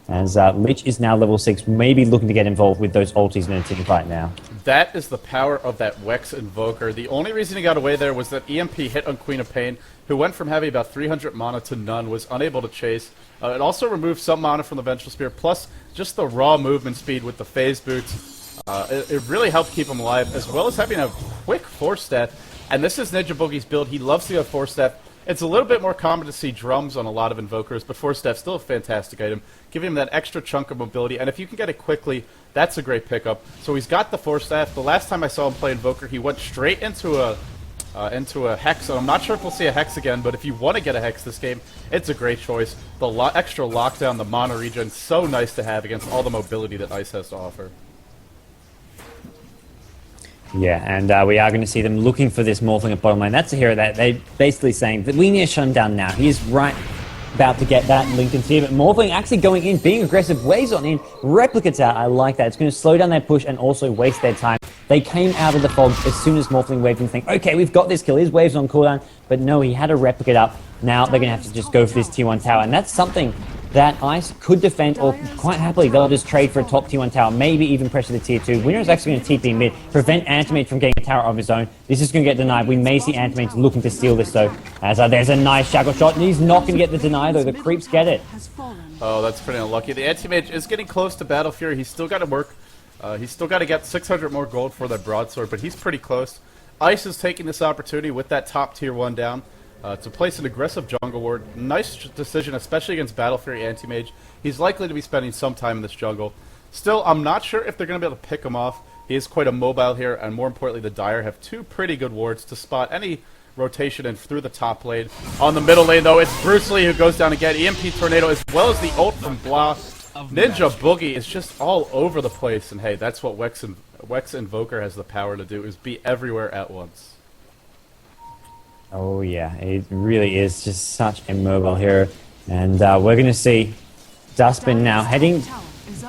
As Lich is now level 6, maybe looking to get involved with those ultis in a team fight now. That is the power of that Wex Invoker. The only reason he got away there was that EMP hit on Queen of Pain, who went from having about 300 mana to none, was unable to chase. It also removed some mana from the Vengeful Spear, plus just the raw movement speed with the phase boots. It really helped keep him alive, as well as having a quick 4-step. And this is Ninja Boogie's build. He loves to go 4-step. It's a little bit more common to see drums on a lot of Invokers, but 4-step's still a fantastic item. Giving him that extra chunk of mobility, and if you can get it quickly, that's a great pickup. So he's got the 4-step. The last time I saw him play Invoker, he went straight into a Hex, and I'm not sure if we'll see a Hex again, but if you want to get a Hex this game, it's a great choice. The extra lockdown, the mana regen, so nice to have against all the mobility that Ice has to offer. Yeah, and we are going to see them looking for this Morphling at bottom lane. That's a hero that they're basically saying that we need to shut him down now. He is right about to get that Lincoln Sphere, but Morphling actually going in, being aggressive, waves on in, replicates out. I like that. It's going to slow down their push and also waste their time. They came out of the fog as soon as Morphling waved and think, okay, we've got this kill. His waves on cooldown, but no, he had a replicate up. Now they're going to have to just go for this tier 1 tower, and that's something that Ice could defend, or quite happily they'll just trade for a top tier 1 tower, maybe even pressure the tier 2. Winner is actually going to TP mid, prevent Anti-Mage from getting a tower of his own. This is going to get denied. We may see Anti-Mage looking to steal this though, as there's a nice shackle shot, and he's not going to get the deny though. The creeps get it. Oh, that's pretty unlucky. The Anti-Mage is getting close to Battle Fury. He's still got to work. He's still got to get 600 more gold for that broadsword, but he's pretty close. Ice is taking this opportunity with that top tier 1 down to place an aggressive jungle ward. Nice decision, especially against Battle Fury Anti-Mage. He's likely to be spending some time in this jungle. Still, I'm not sure if they're going to be able to pick him off. He is quite a mobile here, and more importantly, the Dire have 2 pretty good wards to spot any rotation and through the top lane. On the middle lane, though, it's Bruce Lee who goes down again. EMP Tornado, as well as the ult from Blah. Ninja Boogie is just all over the place, and hey, that's what Wex Invoker has the power to do, is be everywhere at once. Oh yeah, it really is just such a mobile hero. And we're going to see Dustbin now heading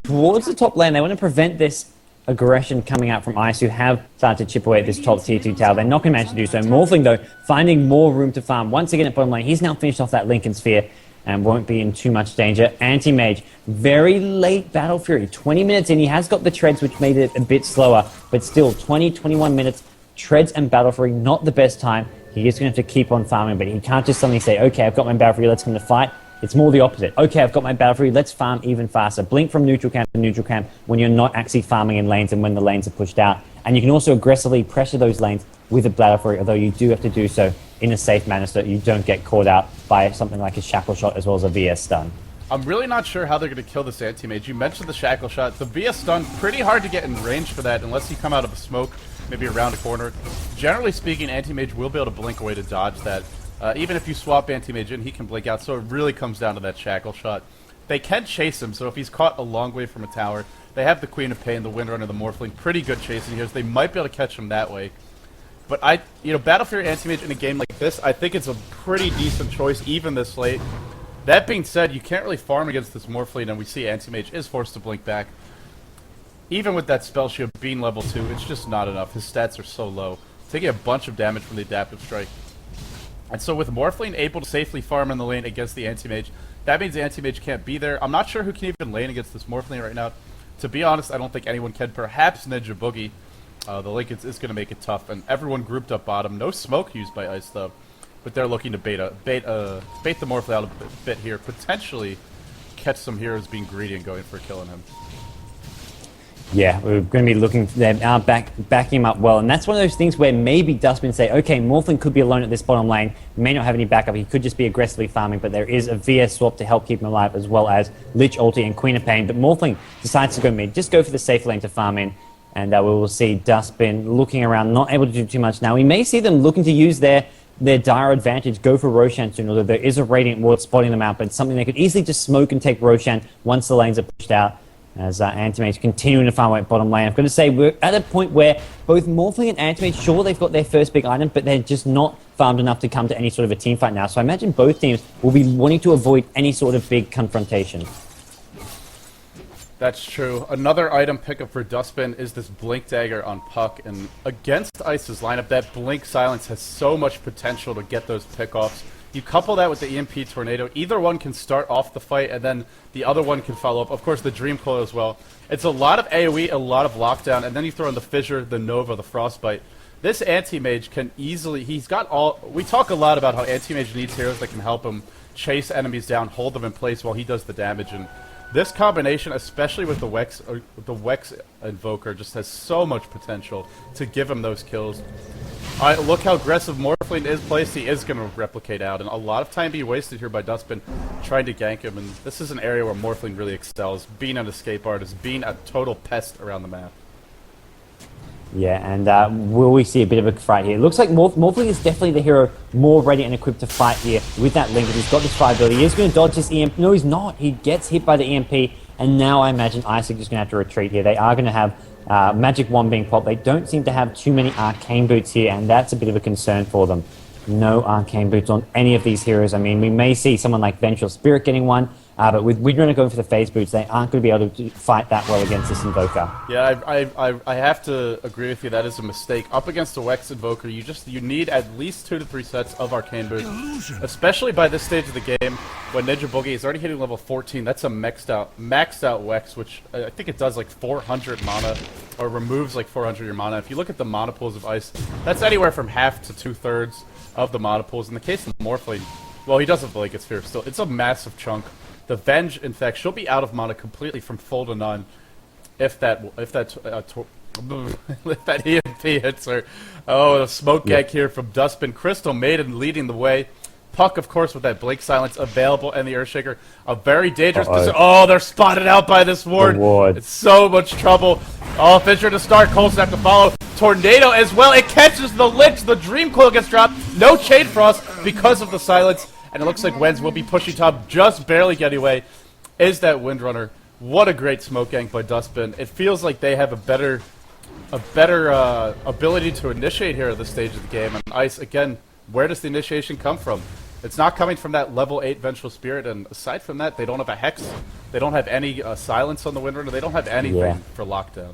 towards the top lane. They want to prevent this aggression coming out from Ice, who have started to chip away at this top tier 2 tower. They're not going to manage to do so. Morphling, though, finding more room to farm. Once again at bottom lane, he's now finished off that Lincoln Sphere and won't be in too much danger. Anti-Mage, very late Battle Fury. 20 minutes in, he has got the treads, which made it a bit slower, but still, 21 minutes, treads and Battle Fury, not the best time. He is going to have to keep on farming, but he can't just suddenly say, okay, I've got my Battle Fury, let's come to fight. It's more the opposite. Okay, I've got my Battle Fury, let's farm even faster. Blink from neutral camp to neutral camp when you're not actually farming in lanes and when the lanes are pushed out. And you can also aggressively pressure those lanes with a Battle Fury, although you do have to do so in a safe manner so that you don't get caught out by something like a Shackle Shot as well as a VS Stun. I'm really not sure how they're going to kill this Anti-Mage. You mentioned the Shackle Shot. The VS Stun, pretty hard to get in range for that unless you come out of a smoke, maybe around a corner. Generally speaking, Anti-Mage will be able to blink away to dodge that. Even if you swap Anti-Mage in, he can blink out, so it really comes down to that Shackle Shot. They can chase him, so if he's caught a long way from a tower, they have the Queen of Pain, the Windrunner, the Morphling, pretty good chasing here, so they might be able to catch him that way. But Battle Fury Anti-Mage in a game like this, I think it's a pretty decent choice, even this late. That being said, you can't really farm against this Morphling, and we see Anti-Mage is forced to blink back. Even with that spell shield being level 2, it's just not enough. His stats are so low. Taking a bunch of damage from the Adaptive Strike. And so with Morphling able to safely farm in the lane against the Anti-Mage, that means the Anti-Mage can't be there. I'm not sure who can even lane against this Morphling right now. To be honest, I don't think anyone can. Perhaps Ninja Boogie. The Lincolns is going to make it tough, and everyone grouped up bottom. No smoke used by Ice, though. But they're looking to bait the Morphling out a bit here. Potentially catch some heroes being greedy and going for killing him. Yeah, we're going to be looking for them backing him up well. And that's one of those things where maybe Dustbin say, okay, Morphling could be alone at this bottom lane, may not have any backup, he could just be aggressively farming, but there is a VS swap to help keep him alive, as well as Lich ulti and Queen of Pain. But Morphling decides to go mid, just go for the safe lane to farm in, and we will see Dustbin looking around, not able to do too much now. We may see them looking to use their dire advantage, go for Roshan soon, although there is a Radiant Ward spotting them out, but it's something they could easily just smoke and take Roshan once the lanes are pushed out. As Anti-Mage continuing to farm away at bottom lane. I've got to say, we're at a point where both Morphling and Anti-Mage, sure, they've got their first big item, but they're just not farmed enough to come to any sort of a team fight now. So I imagine both teams will be wanting to avoid any sort of big confrontation. That's true. Another item pickup for Dustbin is this Blink Dagger on Puck, and against Ice's lineup, that Blink Silence has so much potential to get those pickoffs. You couple that with the EMP Tornado, either one can start off the fight, and then the other one can follow up. Of course, the Dream Coil as well. It's a lot of AoE, a lot of lockdown, and then you throw in the Fissure, the Nova, the Frostbite. This Anti-Mage can easily... He's got all... We talk a lot about how Anti-Mage needs heroes that can help him chase enemies down, hold them in place while he does the damage, and this combination, especially with the Wex Invoker, just has so much potential to give him those kills. Look how aggressive Morphling is placed. He is going to replicate out, and a lot of time being wasted here by Dustbin trying to gank him, and this is an area where Morphling really excels, being an escape artist, being a total pest around the map. Yeah, and will we see a bit of a fight here? It looks like Morphling is definitely the hero more ready and equipped to fight here with that Lincoln. He's got this fire ability. He is going to dodge this EMP. No, he's not. He gets hit by the EMP, and now I imagine Isaac is going to have to retreat here. They are going to have Magic Wand being popped. They don't seem to have too many Arcane Boots here, and that's a bit of a concern for them. No Arcane Boots on any of these heroes. I mean, we may see someone like Vengeful Spirit getting one, but with Windrunner going for the Phase Boots, they aren't going to be able to fight that well against this Invoker. Yeah, I have to agree with you. That is a mistake. Up against a Wex Invoker, you need at least 2 to 3 sets of Arcane Boots, especially by this stage of the game when Ninja Boogie is already hitting level 14. That's a maxed out Wex, which I think it does like 400 mana, or removes like 400 of your mana. If you look at the mana pools of Ice, that's anywhere from half to 2/3 of the mana pools. In the case of Morphling, well, he doesn't Blink Sphere still. It's a massive chunk. The Venge, in fact, she'll be out of mana completely from full to none if that EMP hits her. Oh, a smoke gank here from Dustbin. Crystal Maiden leading the way. Puck, of course, with that Blink Silence available, and the Earthshaker. A very dangerous position. Oh, they're spotted out by this ward. It's so much trouble. Oh, Fissure to start. Coulson have to follow. Tornado as well. It catches the Lich. The Dream Coil gets dropped. No Chain Frost because of the Silence. And it looks like Wens will be pushing top, just barely getting away. Is that Windrunner? What a great smoke gank by Dustbin. It feels like they have a better ability to initiate here at this stage of the game. And Ice, again, where does the initiation come from? It's not coming from that level 8 Vengeful Spirit, and aside from that, they don't have a Hex. They don't have any silence on the Windrunner. They don't have anything for lockdown.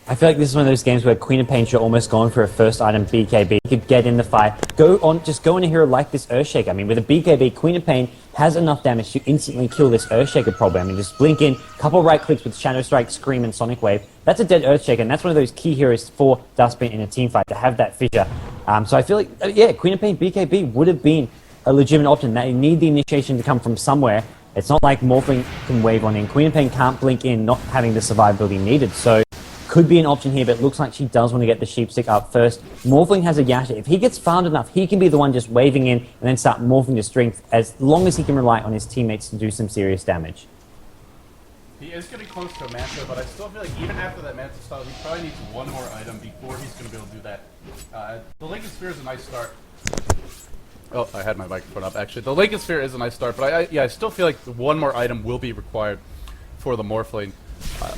I feel like this is one of those games where Queen of Pain should almost go on for a first item BKB. He could get in the fight. Just go on a hero like this Earthshaker. I mean, with a BKB, Queen of Pain has enough damage to instantly kill this Earthshaker problem. I mean, just blink in, couple right clicks with Shadow Strike, Scream, and Sonic Wave. That's a dead Earthshaker, and that's one of those key heroes for Dustbin in a team fight to have that fissure. So I feel like, yeah, Queen of Pain BKB would have been a legitimate option. They need the initiation to come from somewhere. It's not like Morphling can wave on in. Queen of Pain can't blink in, not having the survivability needed. So could be an option here, but it looks like she does want to get the Sheepstick up first. Morphling has a Yasha. If he gets farmed enough, he can be the one just waving in and then start morphing to strength as long as he can rely on his teammates to do some serious damage. He is getting close to a Manta, but I still feel like even after that Manta style, he probably needs one more item before he's going to be able to do that. The Lincoln Sphere is a nice start. Oh, I had my microphone up, actually. The Lincoln Sphere is a nice start, but I still feel like one more item will be required for the Morphling.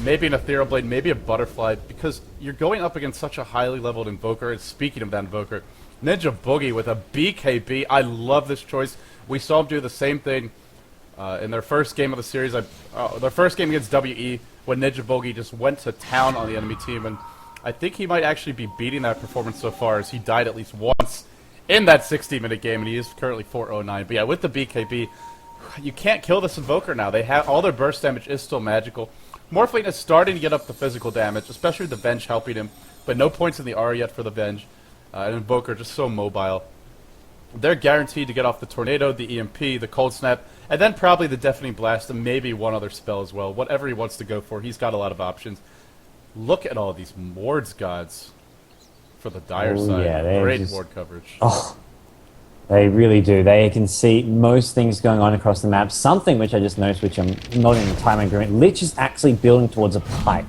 Maybe an Ethereal Blade, maybe a Butterfly, because you're going up against such a highly leveled Invoker. And speaking of that Invoker, Ninja Boogie with a BKB. I love this choice. We saw him do the same thing in their first game of the series. Their first game against WE, when Ninja Boogie just went to town on the enemy team. And I think he might actually be beating that performance so far, as he died at least once in that 60-minute game, and he is currently 409. But yeah, with the BKB, you can't kill this Invoker now. They have all their burst damage is still magical. Morphling is starting to get up the physical damage, especially the Venge helping him, but no points in the R yet for the Venge. And Invoker just so mobile. They're guaranteed to get off the Tornado, the EMP, the Cold Snap, and then probably the Deafening Blast, and maybe one other spell as well. Whatever he wants to go for, he's got a lot of options. Look at all these wards, gods, for the Dire side. Yeah, great ward coverage. Oh, they really do. They can see most things going on across the map. Something which I just noticed, which I'm not in entirely agreement. Lich is actually building towards a pipe.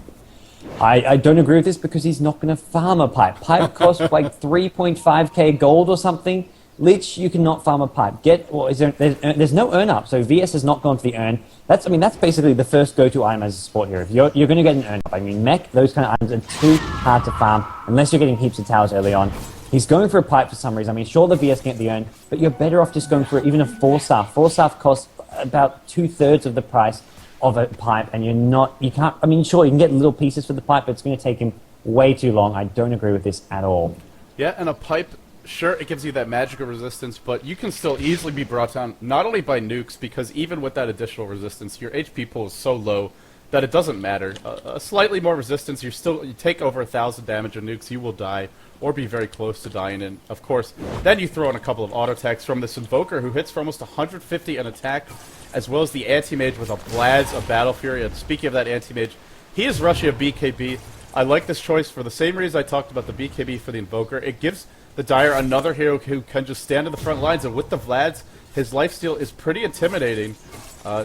I don't agree with this because he's not going to farm a pipe. Pipe costs like 3.5k gold or something. Lich, you cannot farm a pipe. There's no urn up, so VS has not gone for the urn. That's basically the first go-to item as a support hero. If you're going to get an urn up. I mean, mech, those kind of items are too hard to farm unless you're getting heaps of towers early on. He's going for a pipe for some reason. I mean, sure, the VS can get the urn, but you're better off just going for even a 4-staff. 4-staff costs about 2/3 of the price of a pipe, and you can't, I mean, sure, you can get little pieces for the pipe, but it's going to take him way too long. I don't agree with this at all. Yeah, and a pipe, sure, it gives you that magical resistance, but you can still easily be brought down, not only by nukes, because even with that additional resistance, your HP pool is so low that it doesn't matter. A slightly more resistance, you take over 1,000 damage of nukes, you will die, or be very close to dying, and of course, then you throw in a couple of auto attacks from this Invoker, who hits for almost 150 an attack, as well as the Anti-Mage with a Blaz, a Battle Fury, and speaking of that Anti-Mage, he is rushing a BKB. I like this choice for the same reason I talked about the BKB for the Invoker. It gives the Dire another hero who can just stand in the front lines, and with the Vlads, his lifesteal is pretty intimidating.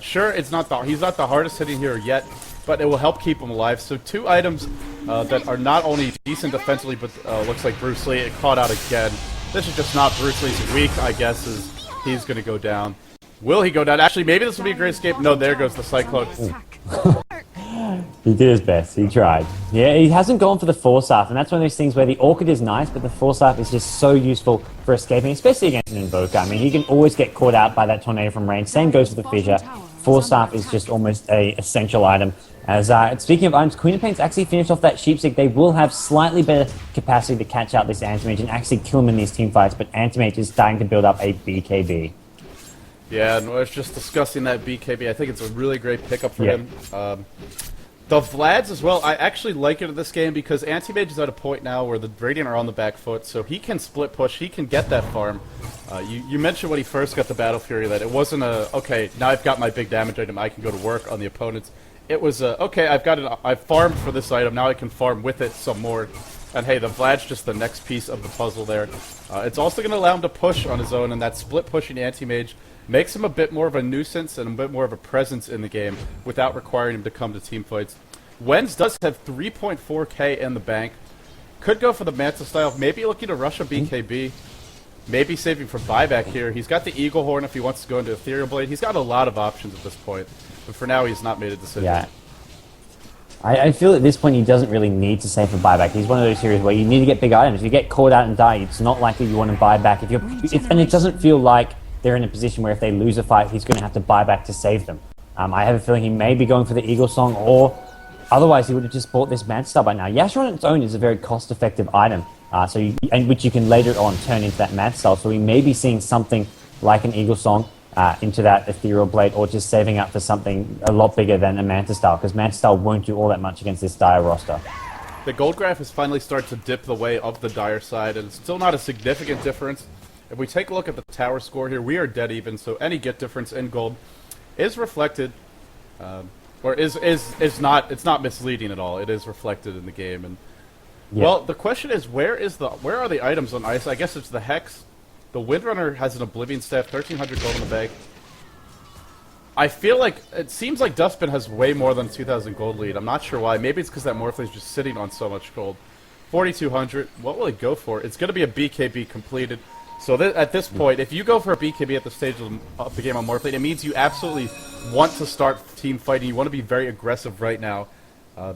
Sure, he's not the hardest hitting hero yet, but it will help keep him alive. So two items that are not only decent defensively, but looks like Bruce Lee. It caught out again. This is just not Bruce Lee's week, I guess, as he's going to go down. Will he go down? Actually, maybe this will be a great escape. No, there goes the Cyclone. He did his best. He tried. Yeah, he hasn't gone for the 4-staff, and that's one of those things where the Orchid is nice, but the 4-staff is just so useful for escaping, especially against an Invoker. I mean, he can always get caught out by that Tornado from range. Same goes for the Fissure. 4-staff is just almost a essential item. As speaking of items, Queen of Pain's actually finished off that Sheepstick. They will have slightly better capacity to catch out this Anti-Mage and actually kill him in these team fights, but Anti-Mage is starting to build up a BKB. Yeah, and I was just discussing that BKB. I think it's a really great pickup for him. The Vlads as well, I actually like it in this game because Anti-Mage is at a point now where the Radiant are on the back foot, so he can split push, he can get that farm. You mentioned when he first got the Battle Fury that it wasn't okay, now I've got my big damage item, I can go to work on the opponents. It was okay, I've farmed for this item, now I can farm with it some more. And hey, the Vlad's just the next piece of the puzzle there. It's also going to allow him to push on his own, and that split pushing Anti-Mage makes him a bit more of a nuisance and a bit more of a presence in the game without requiring him to come to team fights. Wenz does have 3.4k in the bank. Could go for the Manta style, maybe looking to rush a BKB. Maybe saving for buyback here. He's got the Eagle Horn if he wants to go into Ethereal Blade. He's got a lot of options at this point. But for now, he's not made a decision. Yeah. I feel at this point he doesn't really need to save for buyback. He's one of those heroes where you need to get big items. If you get caught out and die, it's not likely you want to buy back. And it doesn't feel like they're in a position where if they lose a fight, he's going to have to buy back to save them. I have a feeling he may be going for the Eagle Song, or Otherwise, he would have just bought this Mad Star by now. Yasha on its own is a very cost-effective item, and which you can later on turn into that Mad Star. So we may be seeing something like an Eagle Song into that Ethereal Blade, or just saving up for something a lot bigger than a Manta Star, because Manta Star won't do all that much against this Dire roster. The gold graph has finally started to dip the way of the Dire side, and it's still not a significant difference. If we take a look at the tower score here, we are dead even, so any get difference in gold is reflected, or is not, it's not misleading at all. It is reflected in the game. And Yeah. well, the question is, where are the items on ice? I guess it's the Hex. The Windrunner has an Oblivion Staff, 1,300 gold in the bag. I feel like, it seems like Dustbin has way more than 2,000 gold lead. I'm not sure why. Maybe it's because that Morphle is just sitting on so much gold. 4,200. What will he go for? It's going to be a BKB completed. So at this point, if you go for a BKB at the stage of the game on Morphle, it means you absolutely want to start team fighting. You want to be very aggressive right now.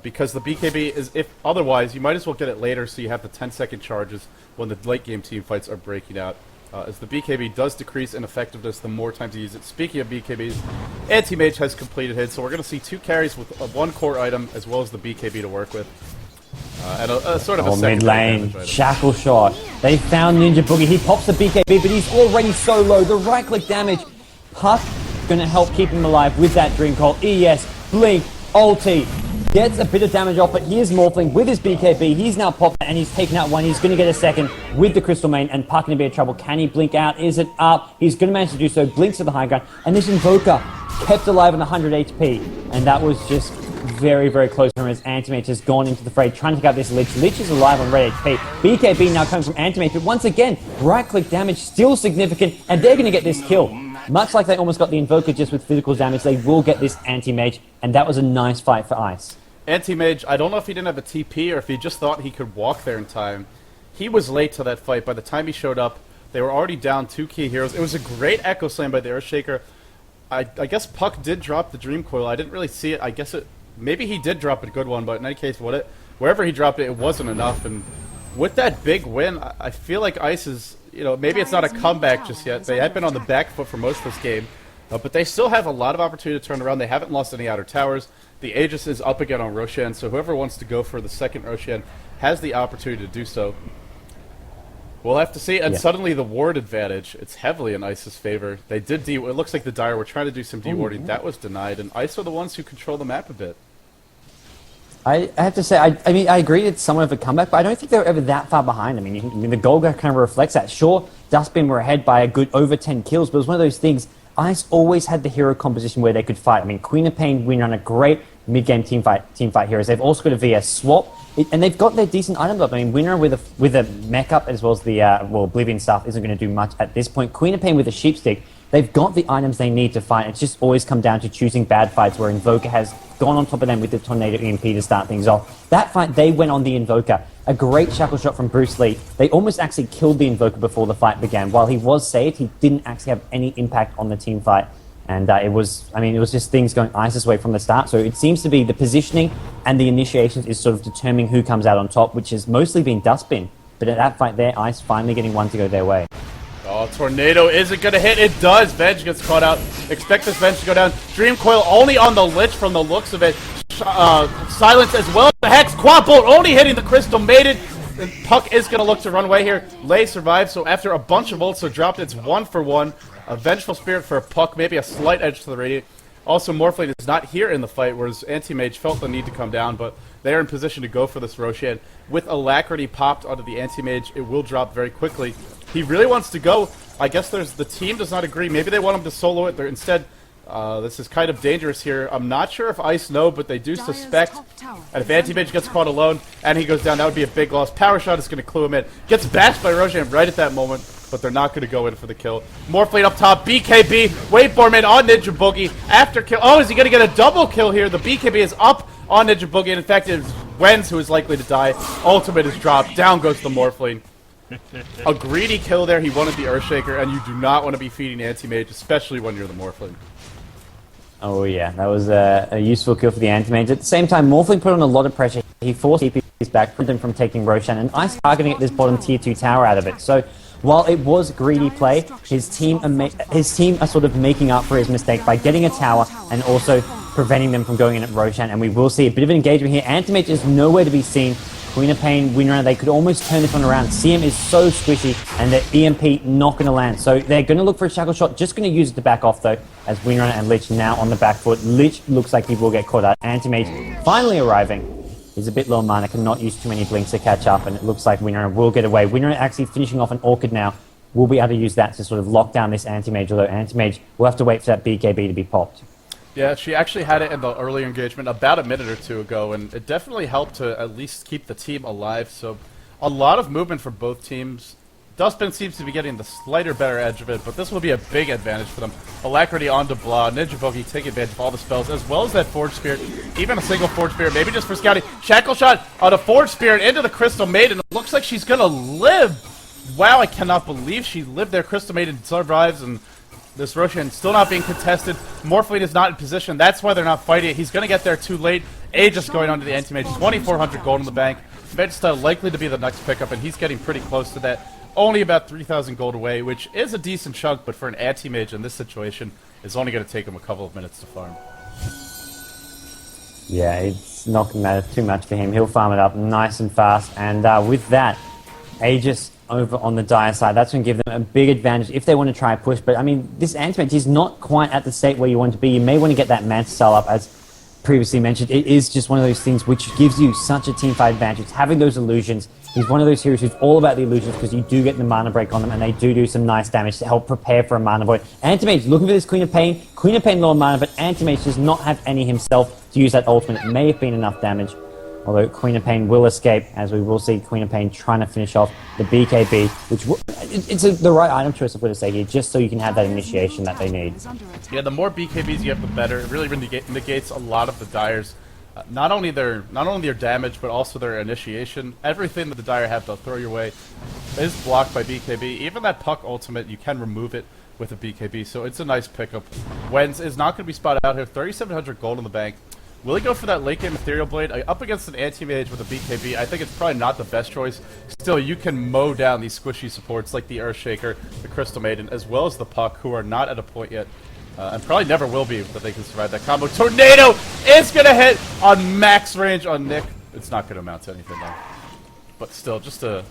Because the BKB is, if otherwise, you might as well get it later so you have the 10-second charges when the late game team fights are breaking out. As the BKB does decrease in effectiveness the more times you use it. Speaking of BKBs, Anti-Mage has completed his, so we're going to see 2 carries with one core item as well as the BKB to work with. And a sort of a mid lane, item. Shackle Shot. They found Ninja Boogie. He pops the BKB, but he's already so low. The right-click damage. Puck going to help keep him alive with that Dream Coil. ES, Blink, ulti. Gets a bit of damage off, but here's Morphling with his BKB. He's now popped and he's taken out one. He's going to get a second with the Crystal Main, and Puck in a bit of trouble. Can he blink out? Is it up? He's going to manage to do so. Blinks to the high ground, and this Invoker kept alive on 100 HP, and that was just very, very close from his Anti-Mage has gone into the fray, trying to take out this Lich. Lich is alive on red HP. BKB now coming from Anti-Mage, but once again, right-click damage still significant, and they're going to get this kill. Much like they almost got the Invoker just with physical damage, they will get this Anti-Mage, and that was a nice fight for Ice. Anti-Mage, I don't know if he didn't have a TP or if he just thought he could walk there in time. He was late to that fight. By the time he showed up, they were already down 2 key heroes. It was a great Echo Slam by the Earthshaker. I guess Puck did drop the Dream Coil. I didn't really see it. I guess maybe he did drop a good one, but in any case, wherever he dropped it, it wasn't enough. And with that big win, I feel like Ice is, maybe it's not a comeback just yet. They have been on the back foot for most of this game. But they still have a lot of opportunity to turn around. They haven't lost any outer towers. The Aegis is up again on Roshan, so whoever wants to go for the second Roshan has the opportunity to do so. We'll have to see. And suddenly the ward advantage, it's heavily in Ice's favor. They did it looks like the Dire were trying to do some dewarding. That was denied, and Ice are the ones who control the map a bit. I have to say, I mean, I agree it's somewhat of a comeback, but I don't think they were ever that far behind. I mean, the goal kind of reflects that. Sure, Dustbin were ahead by a good over 10 kills, but it was one of those things. Ice always had the hero composition where they could fight. I mean, Queen of Pain, Windrunner, great mid-game team fight heroes. They've also got a VS swap, and they've got their decent items up. I mean, Windrunner with a mech up as well as the Oblivion stuff isn't going to do much at this point. Queen of Pain with a Sheepstick, they've got the items they need to fight. It's just always come down to choosing bad fights where Invoker has gone on top of them with the Tornado EMP to start things off. That fight, they went on the Invoker. A great shackle shot from Bruce Lee. They almost actually killed the Invoker before the fight began. While he was saved, he didn't actually have any impact on the team fight. And it was just things going Ice's way from the start. So it seems to be the positioning and the initiations is sort of determining who comes out on top, which has mostly been Dustbin. But at that fight there, Ice finally getting one to go their way. Oh, Tornado isn't going to hit. It does. Venge gets caught out. Expect this Venge to go down. Dream Coil only on the Lich from the looks of it. Silence as well as the Hex. Quad Bolt only hitting the Crystal Maiden. And Puck is going to look to run away here. Lei survives, so after a bunch of ults are dropped, it's 1-for-1. A Vengeful Spirit for a Puck, maybe a slight edge to the Radiant. Also, Morphling is not here in the fight, whereas Anti-Mage felt the need to come down, but they are in position to go for this Roshan. With Alacrity popped onto the Anti-Mage, it will drop very quickly. He really wants to go. I guess the team does not agree. Maybe they want him to solo it. They're instead, this is kind of dangerous here. I'm not sure if Ice know, but they do suspect. And if Anti-Mage gets caught alone and he goes down, that would be a big loss. Power Shot is going to clue him in. Gets bashed by Roshan right at that moment, but they're not going to go in for the kill. Morphling up top, BKB, Waveborman on Ninja Boogie. After kill, oh, is he going to get a double kill here? The BKB is up on Ninja Boogie, and in fact, it is Wenz who is likely to die. Ultimate is dropped, down goes the Morphling. A greedy kill there, he wanted the Earthshaker, and you do not want to be feeding Anti-Mage, especially when you're the Morphling. Oh yeah, that was a useful kill for the Anti-Mage. At the same time, Morphling put on a lot of pressure. He forced TP's back, prevented him from taking Roshan, and Ice targeting at this bottom tier 2 tower out of it. So while it was greedy play, his team are sort of making up for his mistake by getting a tower and also preventing them from going in at Roshan, and we will see a bit of an engagement here. Anti-Mage is nowhere to be seen. Queen of Pain, Winrunner, they could almost turn this one around. CM is so squishy, and the EMP not going to land. So they're going to look for a shackle shot, just going to use it to back off, though, as Winrunner and Lich now on the back foot. Lich looks like he will get caught out. Anti-Mage finally arriving. He's a bit low on mana, cannot use too many blinks to catch up, and it looks like Winrunner will get away. Winrunner actually finishing off an Orchid now. We'll be able to use that to sort of lock down this Anti-Mage, although Anti-Mage will have to wait for that BKB to be popped. Yeah, she actually had it in the earlier engagement about a minute or two ago, and it definitely helped to at least keep the team alive. So a lot of movement for both teams. Dustbin seems to be getting the slighter better edge of it, but this will be a big advantage for them. Alacrity onto Blah, Ninja Boogie take advantage of all the spells, as well as that Forge Spirit, even a single Forge Spirit, maybe just for scouting. Shackle Shot on a Forge Spirit into the Crystal Maiden. It looks like she's gonna live. Wow, I cannot believe she lived there. Crystal Maiden survives, and this Roshan still not being contested. Morphling is not in position. That's why they're not fighting it. He's going to get there too late. Aegis going on to the Anti-Mage. 2,400 gold in the bank. Vegeta likely to be the next pickup, and he's getting pretty close to that. Only about 3,000 gold away, which is a decent chunk, but for an Anti-Mage in this situation, it's only going to take him a couple of minutes to farm. Yeah, it's not going to matter too much for him. He'll farm it up nice and fast, and with that, Aegis over on the Dire side, that's going to give them a big advantage if they want to try a push. But I mean, this Anti-Mage is not quite at the state where you want to be. You may want to get that Manta Style up, as previously mentioned. It is just one of those things which gives you such a teamfight advantage. Having those illusions, he's one of those heroes who's all about the illusions, because you do get the mana break on them, and they do some nice damage to help prepare for a mana void. Anti-Mage looking for this Queen of Pain. Queen of Pain low on mana, but Anti-Mage does not have any himself to use that ultimate. It may have been enough damage. Although Queen of Pain will escape, as we will see Queen of Pain trying to finish off the BKB, which it's the right item choice, I'm going to say here, just so you can have that initiation that they need. Yeah, the more BKBs you have, the better. It really negates a lot of the Dire's, not only their damage, but also their initiation. Everything that the Dire have to throw your way is blocked by BKB. Even that Puck ultimate, you can remove it with a BKB, so it's a nice pickup. Wenz is not going to be spotted out here. 3,700 gold in the bank. Will he go for that late game Ethereal Blade? Up against an Anti-Mage with a BKB, I think it's probably not the best choice. Still, you can mow down these squishy supports like the Earthshaker, the Crystal Maiden, as well as the Puck, who are not at a point yet, and probably never will be, that they can survive that combo. Tornado is going to hit on max range on Nick. It's not going to amount to anything, though. But still, just a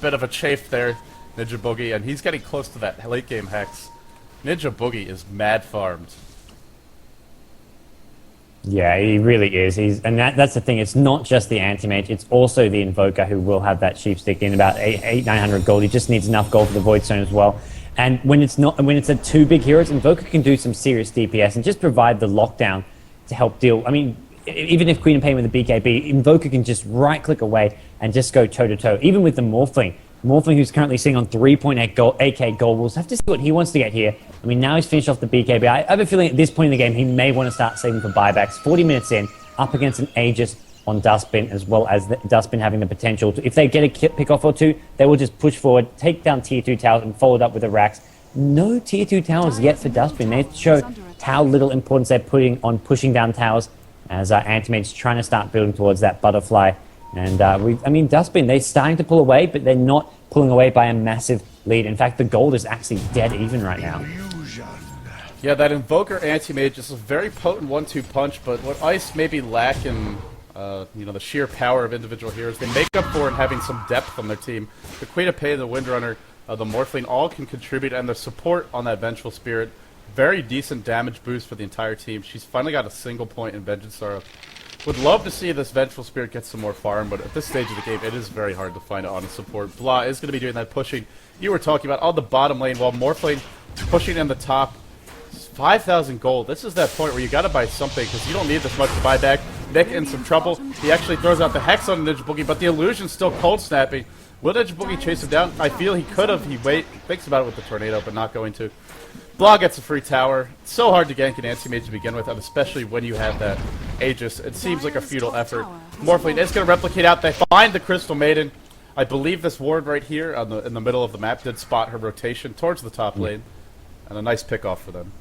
bit of a chafe there, Ninja Boogie, and he's getting close to that late game Hex. Ninja Boogie is mad farmed. Yeah, he really is. And that's the thing. It's not just the Anti-Mage. It's also the Invoker, who will have that Sheep Stick in about 900 gold. He just needs enough gold for the Void Stone as well. And when it's a two big heroes, Invoker can do some serious DPS and just provide the lockdown to help deal. I mean, even if Queen of Pain with the BKB, Invoker can just right-click away and just go toe-to-toe. Even with the Morphling, who's currently sitting on 3.8k gold, we'll have to see what he wants to get here. I mean, now he's finished off the BKB. I have a feeling at this point in the game, he may want to start saving for buybacks. 40 minutes in, up against an Aegis on Dustbin, as well as the Dustbin having the potential to, if they get a pick-off or two, they will just push forward, take down Tier 2 towers, and follow it up with the racks. No Tier 2 towers yet for Dustbin. They show how little importance they're putting on pushing down towers, as Anti-Mage's trying to start building towards that butterfly. And Dustbin, they're starting to pull away, but they're not pulling away by a massive lead. In fact, the gold is actually dead even right now. Yeah, that Invoker Anti-Mage is a very potent 1-2 punch, but what Ice maybe lack in, the sheer power of individual heroes, they make up for in having some depth on their team. The Queen of Pain, the Windrunner, the Morphling, all can contribute, and the support on that Vengeful Spirit, very decent damage boost for the entire team. She's finally got a single point in Vengeance Sorrow. Would love to see this Vengeful Spirit get some more farm, but at this stage of the game, it is very hard to find it on support. Blah is going to be doing that pushing you were talking about on the bottom lane, while Morphling pushing in the top. 5,000 gold. This is that point where you got to buy something, because you don't need this much to buy back. Nick in some trouble. He actually throws out the Hex on Ninja Boogie, but the illusion's still cold snapping. Will Ninja Boogie chase him down? I feel he could have. He thinks about it with the tornado, but not going to. Blah gets a free tower. It's so hard to gank an Anti-Mage to begin with, and especially when you have that Aegis. It seems like a futile effort. Morphling is going to replicate out. They find the Crystal Maiden. I believe this ward right here in the middle of the map did spot her rotation towards the top lane. And a nice pick-off for them.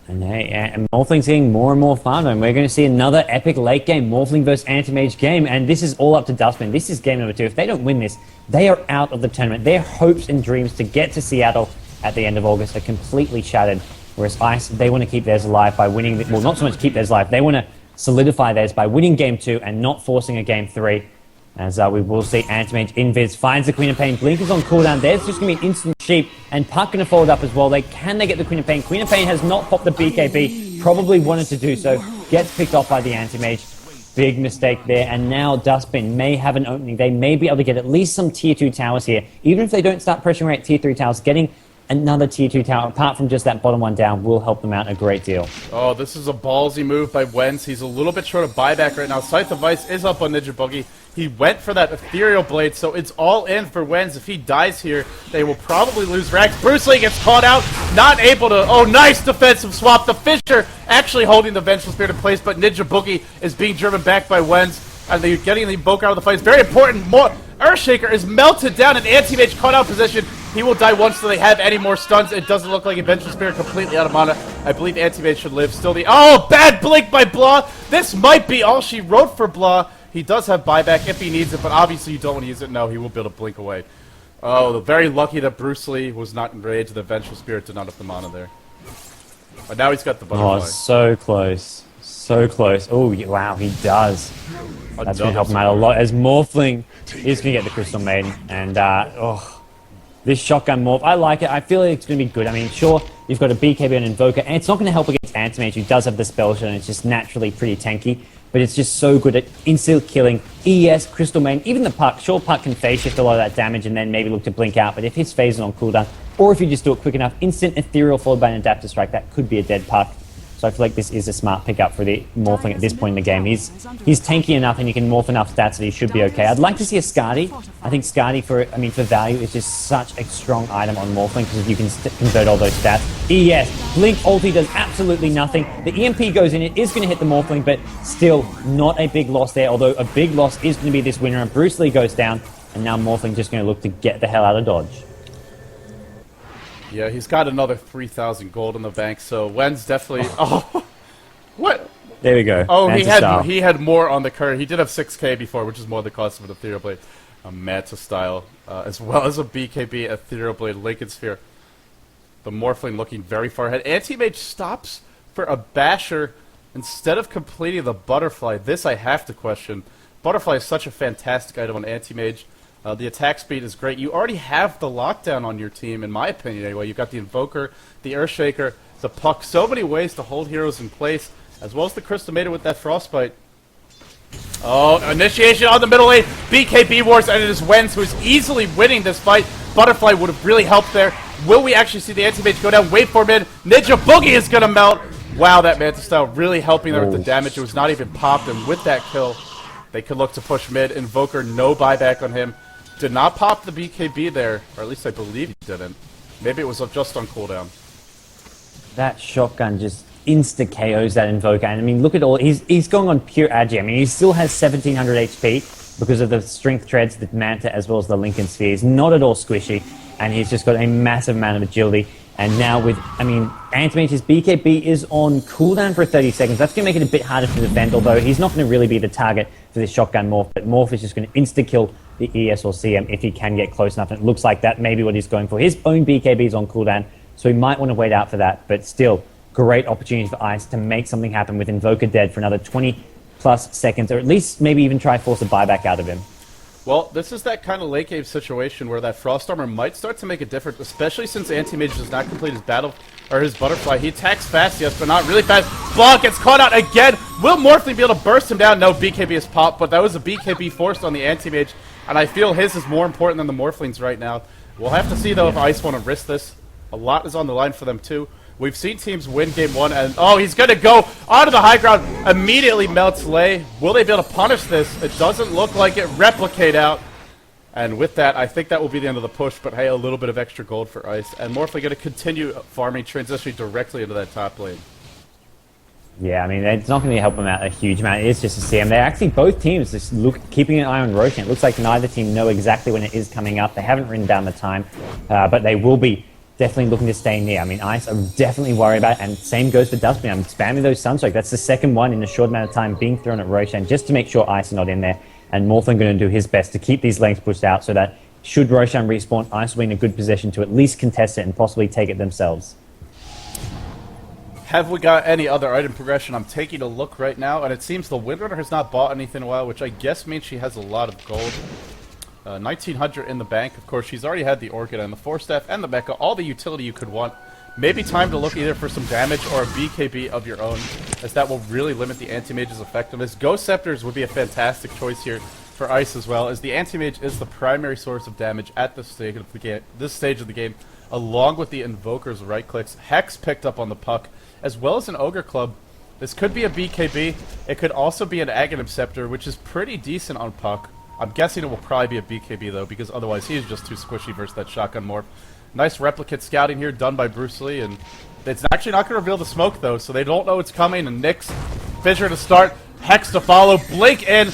And Morphling's getting more and more fun, and we're going to see another epic late game Morphling versus Anti-Mage game, and this is all up to Dustbin. This is game number 2. If they don't win this, they are out of the tournament. Their hopes and dreams to get to Seattle at the end of August are completely shattered. Whereas Ice, they want to keep theirs alive by winning. Well, not so much keep theirs alive. They want to solidify theirs by winning game 2 and not forcing a game 3. As we will see, Anti-Mage Invis finds the Queen of Pain. Blink is on cooldown. There's just going to be an instant sheep. And Puck going to fold up as well. Can they get the Queen of Pain? Queen of Pain has not popped the BKB. Probably wanted to do so. Gets picked off by the Anti-Mage. Big mistake there. And now Dustbin may have an opening. They may be able to get at least some tier 2 towers here. Even if they don't start pressuring right tier 3 towers, getting another tier 2 tower, apart from just that bottom one down, will help them out a great deal. Oh, this is a ballsy move by Wens. He's a little bit short of buyback right now. Scythe of Ice is up on Ninja Boogie. He went for that Ethereal Blade, so it's all in for Wens. If he dies here, they will probably lose Rax. Bruce Lee gets caught out, not able to... Oh, nice defensive swap. The Fisher actually holding the Vengeful Spirit in place, but Ninja Boogie is being driven back by Wens, and they're getting the Invoker out of the fight. It's very important. Earthshaker is melted down in Anti-Mage caught out position. He will die once so they have any more stuns. It doesn't look like a Vengeful Spirit completely out of mana. I believe Anti-Mage should live. Still the... Oh, bad blink by Blah. This might be all she wrote for Blah. He does have buyback if he needs it, but obviously you don't want to use it. No, he will be able to blink away. Oh, very lucky that Bruce Lee was not enraged. The Vengeful Spirit did not have the mana there. But now he's got the butterfly. Oh, so close. So close. Oh, wow, he does. That's going to help him out a lot, as Morphling is going to get the Crystal Maiden. And, this shotgun morph, I like it. I feel like it's going to be good. I mean, sure, you've got a BKB and Invoker, and it's not going to help against Anti-Mage, who does have the spell shot, and it's just naturally pretty tanky. But it's just so good at instant killing. ES, Crystal Maiden, even the Puck. Sure, Puck can phase shift a lot of that damage and then maybe look to blink out, but if his phase is on cooldown, or if you just do it quick enough, instant Ethereal followed by an Adaptive Strike, that could be a dead Puck. So I feel like this is a smart pickup for the Morphling at this point in the game. He's tanky enough and he can morph enough stats that he should be okay. I'd like to see a Skadi. I think Skadi for value is just such a strong item on Morphling because if you can convert all those stats. ES, Blink ulti does absolutely nothing. The EMP goes in, it is going to hit the Morphling, but still not a big loss there, although a big loss is going to be this winner, and Bruce Lee goes down, and now Morphling just going to look to get the hell out of Dodge. Yeah, he's got another 3,000 gold in the bank, so Wen's definitely... Oh, what? There we go. Oh, Manta he had more on the curve. He did have 6k before, which is more the cost of an Ethereal Blade. A Manta style, as well as a BKB Ethereal Blade Lincoln Sphere. The Morphling looking very far ahead. Anti-Mage stops for a Basher instead of completing the Butterfly. This I have to question. Butterfly is such a fantastic item on Anti-Mage. The attack speed is great. You already have the lockdown on your team, in my opinion anyway. You've got the Invoker, the Earthshaker, the Puck. So many ways to hold heroes in place, as well as the Crystal Maiden with that Frostbite. Oh, initiation on the middle lane. BKB Wars, and it is Wens who is easily winning this fight. Butterfly would have really helped there. Will we actually see the Anti-Mage go down? Wait for mid. Ninja Boogie is going to melt. Wow, that Manta style really helping there with the damage. It was not even popped, and with that kill, they could look to push mid. Invoker, no buyback on him. Did not pop the BKB there, or at least I believe he didn't. Maybe it was just on cooldown. That shotgun just insta-KOs that Invoker. And I mean, look at all... He's going on pure agi. I mean, he still has 1,700 HP because of the Strength Treads, the Manta, as well as the Lincoln Sphere. He's not at all squishy, and he's just got a massive amount of agility. And now with... I mean, Anti-Mage's BKB is on cooldown for 30 seconds. That's going to make it a bit harder to defend, although he's not going to really be the target for this shotgun morph. But morph is just going to insta-kill the ES or CM if he can get close enough. And it looks like that may be what he's going for. His own BKB is on cooldown, so he might want to wait out for that. But still, great opportunity for Ice to make something happen with Invoker dead for another 20 plus seconds, or at least maybe even try force a buyback out of him. Well, this is that kind of late game situation where that Frost Armor might start to make a difference, especially since Anti-Mage does not complete his battle or his Butterfly. He attacks fast, yes, but not really fast. Blah gets caught out again. Will Morphling be able to burst him down? No, BKB is popped, but that was a BKB forced on the Anti-Mage, and I feel his is more important than the Morphling's right now. We'll have to see, though, if Ice want to risk this. A lot is on the line for them, too. We've seen teams win game one, and oh, he's going to go onto the high ground, immediately melts Lei. Will they be able to punish this? It doesn't look like it. Replicate out. And with that, I think that will be the end of the push, but hey, a little bit of extra gold for Ice. And Morphling going to continue farming, transitioning directly into that top lane. Yeah, I mean, it's not going to help them out a huge amount. It is just a CM. They're actually both teams just keeping an eye on Roshan. It looks like neither team know exactly when it is coming up. They haven't written down the time, but they will be definitely looking to stay near. I mean, Ice, I'm definitely worried about it, and same goes for Dustbin. I'm spamming those Sunstrike. That's the second one in a short amount of time being thrown at Roshan just to make sure Ice are not in there. And Morphling going to do his best to keep these lanes pushed out so that should Roshan respawn, Ice will be in a good position to at least contest it and possibly take it themselves. Have we got any other item progression? I'm taking a look right now, and it seems the Windrunner has not bought anything in a while, which I guess means she has a lot of gold. 1900 in the bank. Of course, she's already had the Orchid and the Force Staff and the Mecha, all the utility you could want. Maybe time to look either for some damage or a BKB of your own, as that will really limit the Anti-Mage's effectiveness. Ghost Scepters would be a fantastic choice here for Ice as well, as the Anti-Mage is the primary source of damage at this stage of the game, along with the Invoker's right clicks. Hex picked up on the Puck, as well as an Ogre Club. This could be a BKB. It could also be an Aghanim Scepter, which is pretty decent on Puck. I'm guessing it will probably be a BKB, though, because otherwise he's just too squishy versus that Shotgun Morph. Nice replicate scouting here done by Bruce Lee, and it's actually not going to reveal the smoke, though, so they don't know it's coming. And Nyx, Fissure to start, Hex to follow, Blink in,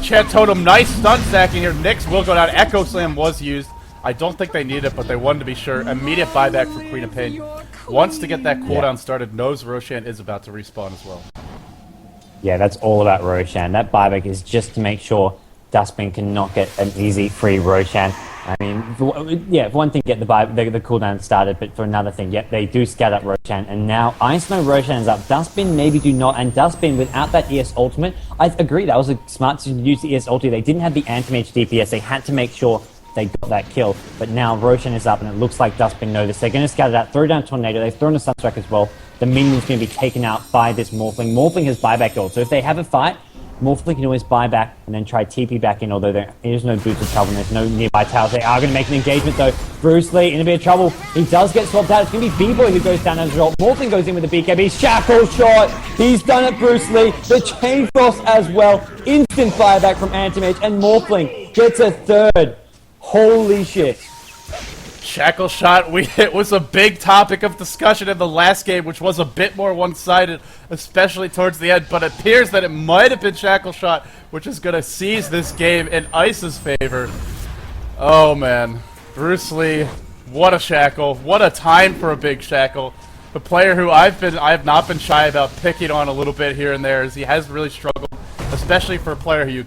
Chant Totem, nice stun stacking here. Nyx will go down, Echo Slam was used. I don't think they need it, but they wanted to be sure. Immediate buyback for Queen of Pain. Wants to get that cooldown started, knows Roshan is about to respawn as well. Yeah, that's all about Roshan. That buyback is just to make sure Dustbin cannot get an easy free Roshan. I mean, for one thing, get the cooldown started, but for another thing, yep, they do scout up Roshan, and now Ice Mode Roshan is up. Dustbin maybe do not, and Dustbin without that ES ultimate, I agree, that was a smart decision to use the ES ulti. They didn't have the anti-mage DPS, they had to make sure they got that kill, but now Roshan is up, and it looks like Dustbin know this. They're going to scout it out, throw down Tornado, they've thrown a Sunstrike as well. The minion's going to be taken out by this Morphling. Morphling has buyback gold, so if they have a fight, Morphling can always buy back and then try TP back in, although there is no Boots of Trouble and there's no nearby towers. They are going to make an engagement though. Bruce Lee in a bit of trouble. He does get swapped out. It's going to be B-Boy who goes down as a result. Morphling goes in with the BKB. Shackle shot. He's done it, Bruce Lee. The Chain Frost as well. Instant buyback from Anti-Mage, and Morphling gets a third. Holy shit. Shackle shot, it was a big topic of discussion in the last game, which was a bit more one-sided, especially towards the end, but it appears that it might have been Shackle shot, which is going to seize this game in Ice's favor. Oh man, Bruce Lee, what a Shackle, what a time for a big Shackle. The player who I have not been shy about picking on a little bit here and there, as he has really struggled, especially for a player who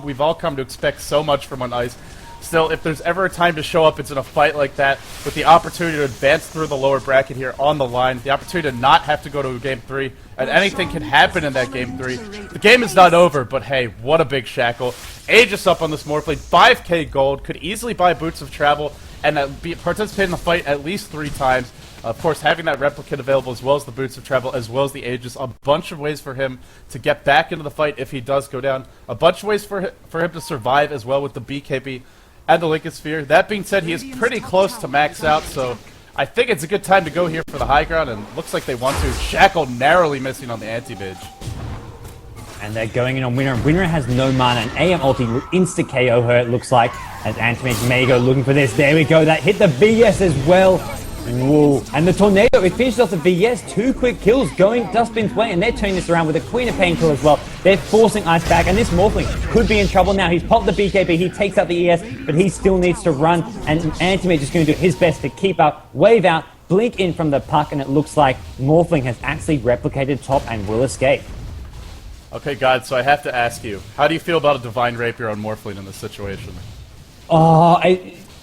we've all come to expect so much from on Ice. Still, if there's ever a time to show up, it's in a fight like that, with the opportunity to advance through the lower bracket here on the line, the opportunity to not have to go to Game 3, and anything can happen in that Game 3. The game is not over, but hey, what a big Shackle. Aegis up on this Morphling, 5k gold, could easily buy Boots of Travel, and participate in the fight at least 3 times. Of course, having that replicate available, as well as the Boots of Travel, as well as the Aegis, a bunch of ways for him to get back into the fight if he does go down. A bunch of ways for him to survive as well with the BKB and the Lincoln Sphere. That being said, he is pretty close to max out, so I think it's a good time to go here for the high ground, and looks like they want to. Shackle narrowly missing on the anti-mage. And they're going in on Winner. Winner has no mana, and AM ulti will insta-KO her, it looks like, as Anti-Mage may go looking for this. There we go, that hit the VS as well. Whoa. And the Tornado, it finishes off the VS, 2 quick kills going Dustbin's way, and they're turning this around with a Queen of Pain kill as well. They're forcing Ice back, and this Morphling could be in trouble now. He's popped the BKB, he takes out the ES, but he still needs to run, and Anti-Mage is going to do his best to keep up, wave out, blink in from the Puck, and it looks like Morphling has actually replicated top and will escape. Okay, God, so I have to ask you, how do you feel about a Divine Rapier on Morphling in this situation? Oh,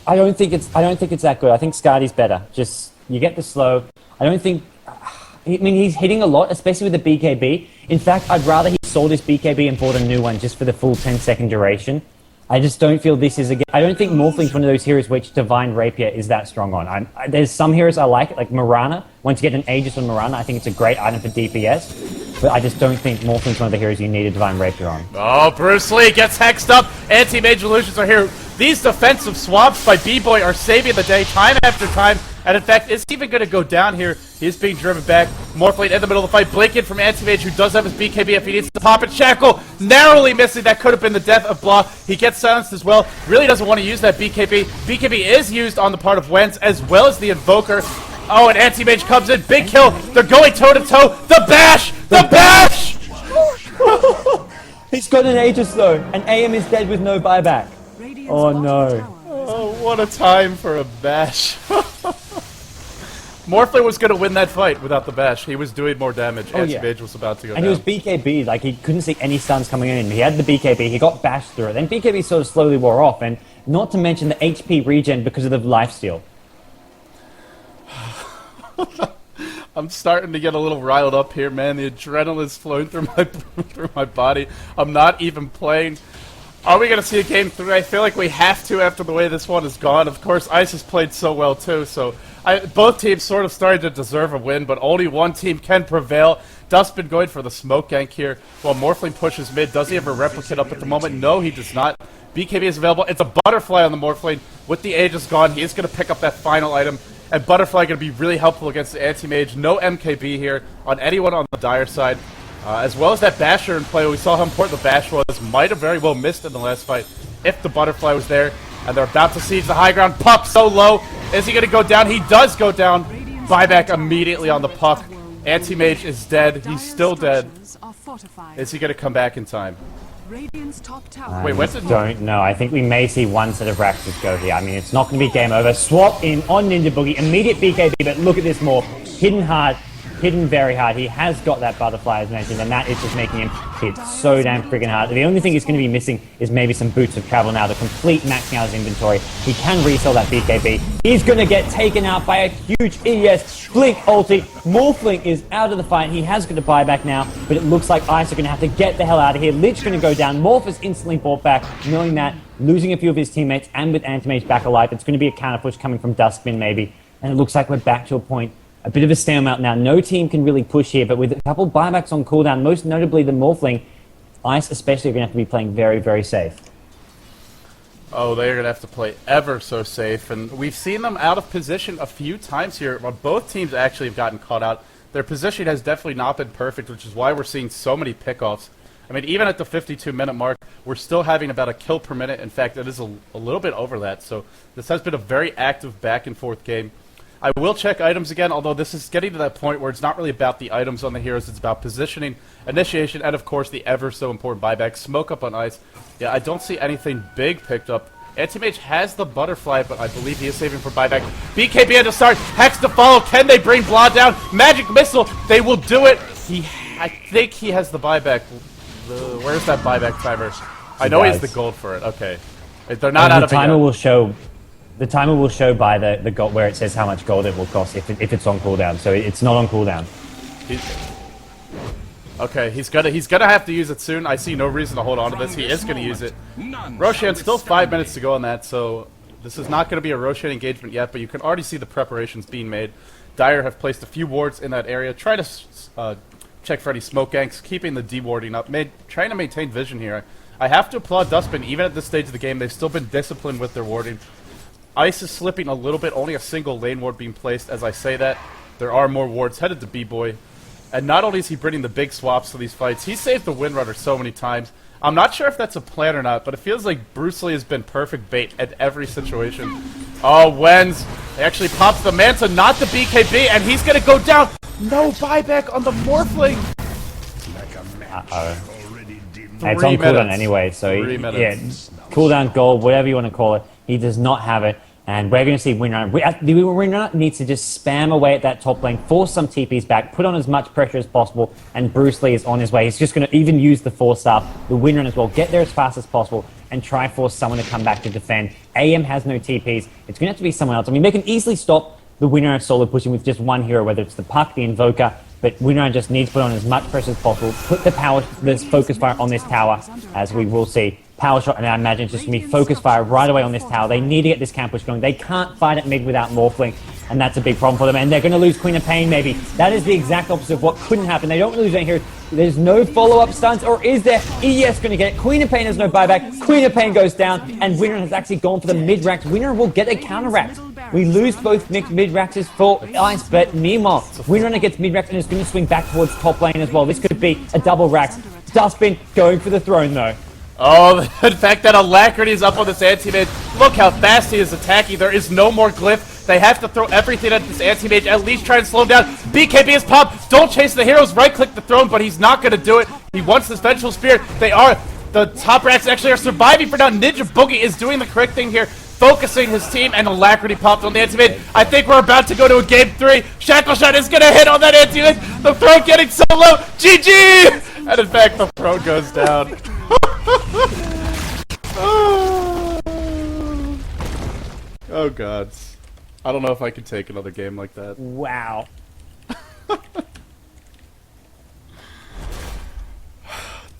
I don't think it's that good. I think Skardy's better. Just, you get the slow. I don't think, I mean, he's hitting a lot, especially with the BKB. In fact, I'd rather he sold his BKB and bought a new one just for the full 10-second duration. I just don't feel this is I don't think Morphling's one of those heroes which Divine Rapier is that strong on. There's some heroes I like Mirana. Once you get an Aegis on Mirana, I think it's a great item for DPS. But I just don't think Morphling's one of the heroes you need a Divine Rapier on. Oh, Bruce Lee gets hexed up. Anti-Mage Illusions are here. These defensive swaps by B-Boy are saving the day time after time. And in fact, it's even going to go down here. He's being driven back. Morphling in the middle of the fight. Blinking from Anti-Mage, who does have his BKB if he needs to pop it. Shackle narrowly missing. That could have been the death of Blah. He gets silenced as well. Really doesn't want to use that BKB. BKB is used on the part of Wenz as well as the Invoker. Oh, and Anti-Mage comes in. Big kill. They're going toe-to-toe. The bash! The bash! He's got an Aegis though, and AM is dead with no buyback. Oh no. Oh, what a time for a bash. Morphling was going to win that fight without the bash. He was doing more damage. Anti-Mage was about to go down. And he was BKB, like he couldn't see any stuns coming in. He had the BKB, he got bashed through it. Then BKB sort of slowly wore off, and not to mention the HP regen because of the lifesteal. I'm starting to get a little riled up here, man. The adrenaline's flowing through my through my body. I'm not even playing. Are we gonna see a game 3? I feel like we have to after the way this one has gone. Of course, Ice has played so well too, so both teams sort of started to deserve a win, but only one team can prevail. Dustbin going for the smoke gank here, while Morphling pushes mid. Does he have a replicate up at the moment? No, he does not. BKB is available. It's a Butterfly on the Morphling. With the Aegis gone, he is going to pick up that final item, and Butterfly going to be really helpful against the anti-mage. No MKB here on anyone on the Dire side. As well as that Basher in play. We saw how important the Bash was. Might have very well missed in the last fight if the Butterfly was there. And they're about to siege the high ground. Puck so low. Is he going to go down? He does go down. Buyback immediately on the Puck. Anti-Mage is dead. He's still dead. Is he going to come back in time? Radiant's top tower. Wait, what's it? Don't know. I think we may see one set of Raxes go here. I mean, it's not going to be game over. Swap in on Ninja Boogie. Immediate BKB, but look at this more. Hidden hard. Hidden very hard. He has got that Butterfly as mentioned, and that is just making him hit so damn freaking hard. The only thing he's going to be missing is maybe some Boots of Travel now to complete maxing out his inventory. He can resell that BKB. He's going to get taken out by a huge ES. Blink ulti. Morphling is out of the fight. He has got a buyback now, but it looks like Ice are going to have to get the hell out of here. Lich going to go down. Morph is instantly brought back, knowing that, losing a few of his teammates, and with Anti-Mage back alive, it's going to be a counter push coming from Dustbin maybe. And it looks like we're back to a point. A bit of a stalemate now. No team can really push here, but with a couple buybacks on cooldown, most notably the Morphling, Ice especially are going to have to be playing very, very safe. Oh, they're going to have to play ever so safe, and we've seen them out of position a few times here. Well, both teams actually have gotten caught out. Their position has definitely not been perfect, which is why we're seeing so many pickoffs. I mean, even at the 52-minute mark, we're still having about a kill per minute. In fact, it is a little bit over that, so this has been a very active back-and-forth game. I will check items again, although this is getting to that point where it's not really about the items on the heroes, it's about positioning, initiation, and of course the ever so important buyback. Smoke up on Ice. Yeah, I don't see anything big picked up. Anti-Mage has the Butterfly, but I believe he is saving for buyback. BKB at the start, Hex to follow. Can they bring Blah down? Magic Missile, they will do it. I think he has the buyback. Where's that buyback timer? I know he has the gold for it. Okay. They're not out of it yet. The timer will show by the gold where it says how much gold it will cost if it's on cooldown. So it's not on cooldown. Okay, he's gonna have to use it soon. I see no reason to hold on to this. He is gonna use it. Roshan, still 5 minutes to go on that, so this is not gonna be a Roshan engagement yet, but you can already see the preparations being made. Dire have placed a few wards in that area. Try to check for any smoke ganks, keeping the dewarding up, trying to maintain vision here. I have to applaud Dustbin. Even at this stage of the game, they've still been disciplined with their warding. Ice is slipping a little bit, only a single lane ward being placed. As I say that, there are more wards headed to B-Boy. And not only is he bringing the big swaps to these fights, he saved the Windrunner so many times. I'm not sure if that's a plan or not, but it feels like Bruce Lee has been perfect bait at every situation. Oh, Wenz actually pops the Manta, not the BKB, and he's going to go down. No buyback on the Morphling. Uh-oh. It's on cooldown anyway, so yeah, cooldown gold, whatever you want to call it. He does not have it, and we're going to see Windrunner. The Windrunner needs to just spam away at that top lane, force some TPs back, put on as much pressure as possible, and Bruce Lee is on his way. He's just going to even use the 4-star, the Windrunner as well, get there as fast as possible, and try force someone to come back to defend. AM has no TPs. It's going to have to be someone else. I mean, they can easily stop the Windrunner solo pushing with just one hero, whether it's the Puck, the Invoker, but Windrunner just needs to put on as much pressure as possible, put this focus fire on this tower, as we will see. Power shot, and I imagine it's just going to be focus fire right away on this tower. They need to get this camp push going. They can't fight at mid without Morphling, and that's a big problem for them. And they're going to lose Queen of Pain, maybe. That is the exact opposite of what couldn't happen. They don't lose any here. There's no follow-up stunts, or is there? ES going to get it. Queen of Pain has no buyback. Queen of Pain goes down, and Winner has actually gone for the mid-racks. Winner will get a counter-rack. We lose both mid-racks for Ice, but meanwhile, Windrunner gets mid-racks and is going to swing back towards top lane as well. This could be a double racks. Dustbin going for the throne, though. Oh, the fact that Alacrity is up on this anti-mage. Look how fast he is attacking. There is no more glyph. They have to throw everything at this anti-mage, at least try and slow him down. BKB is popped. Don't chase the heroes. Right-click the throne, but he's not going to do it. He wants this Vengeful Spirit. The top racks actually are surviving for now. Ninja Boogie is doing the correct thing here, focusing his team, and Alacrity popped on the anti-mage. I think we're about to go to a game 3. Shackle Shot is going to hit on that anti-mage. The throne getting so low. GG! And in fact, the throne goes down. Oh god. I don't know if I can take another game like that. Wow.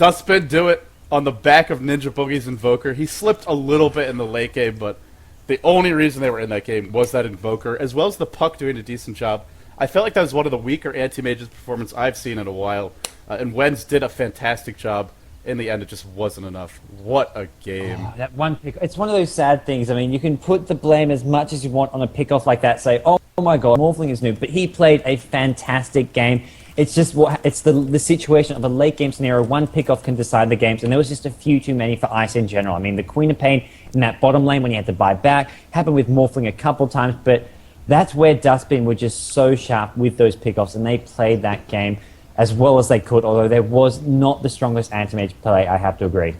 Dustbin do it on the back of Ninja Boogie's Invoker. He slipped a little bit in the late game, but the only reason they were in that game was that Invoker, as well as the Puck doing a decent job. I felt like that was one of the weaker Anti-Mage's performance I've seen in a while, and Wens did a fantastic job. In the end, it just wasn't enough. What a game. Oh, that one pick, it's one of those sad things. I mean, you can put the blame as much as you want on a pickoff like that, say, oh my God, Morphling is new, but he played a fantastic game. It's just it's the situation of a late game scenario. One pickoff can decide the games, and there was just a few too many for Ice in general. I mean, the Queen of Pain in that bottom lane when you had to buy back happened with Morphling a couple times, but that's where Dustbin were just so sharp with those pickoffs, and they played that game as well as they could, although there was not the strongest anti-mage play, I have to agree.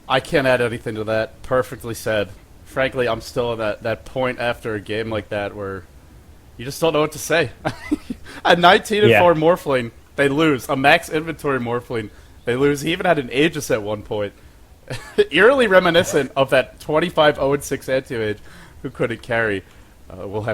I can't add anything to that. Perfectly said. Frankly, I'm still at that point after a game like that where you just don't know what to say. At 19 and 4 Morphling, they lose. A max inventory Morphling, they lose. He even had an Aegis at one point. Eerily reminiscent of that 25-0-6 anti-mage who couldn't carry. We'll have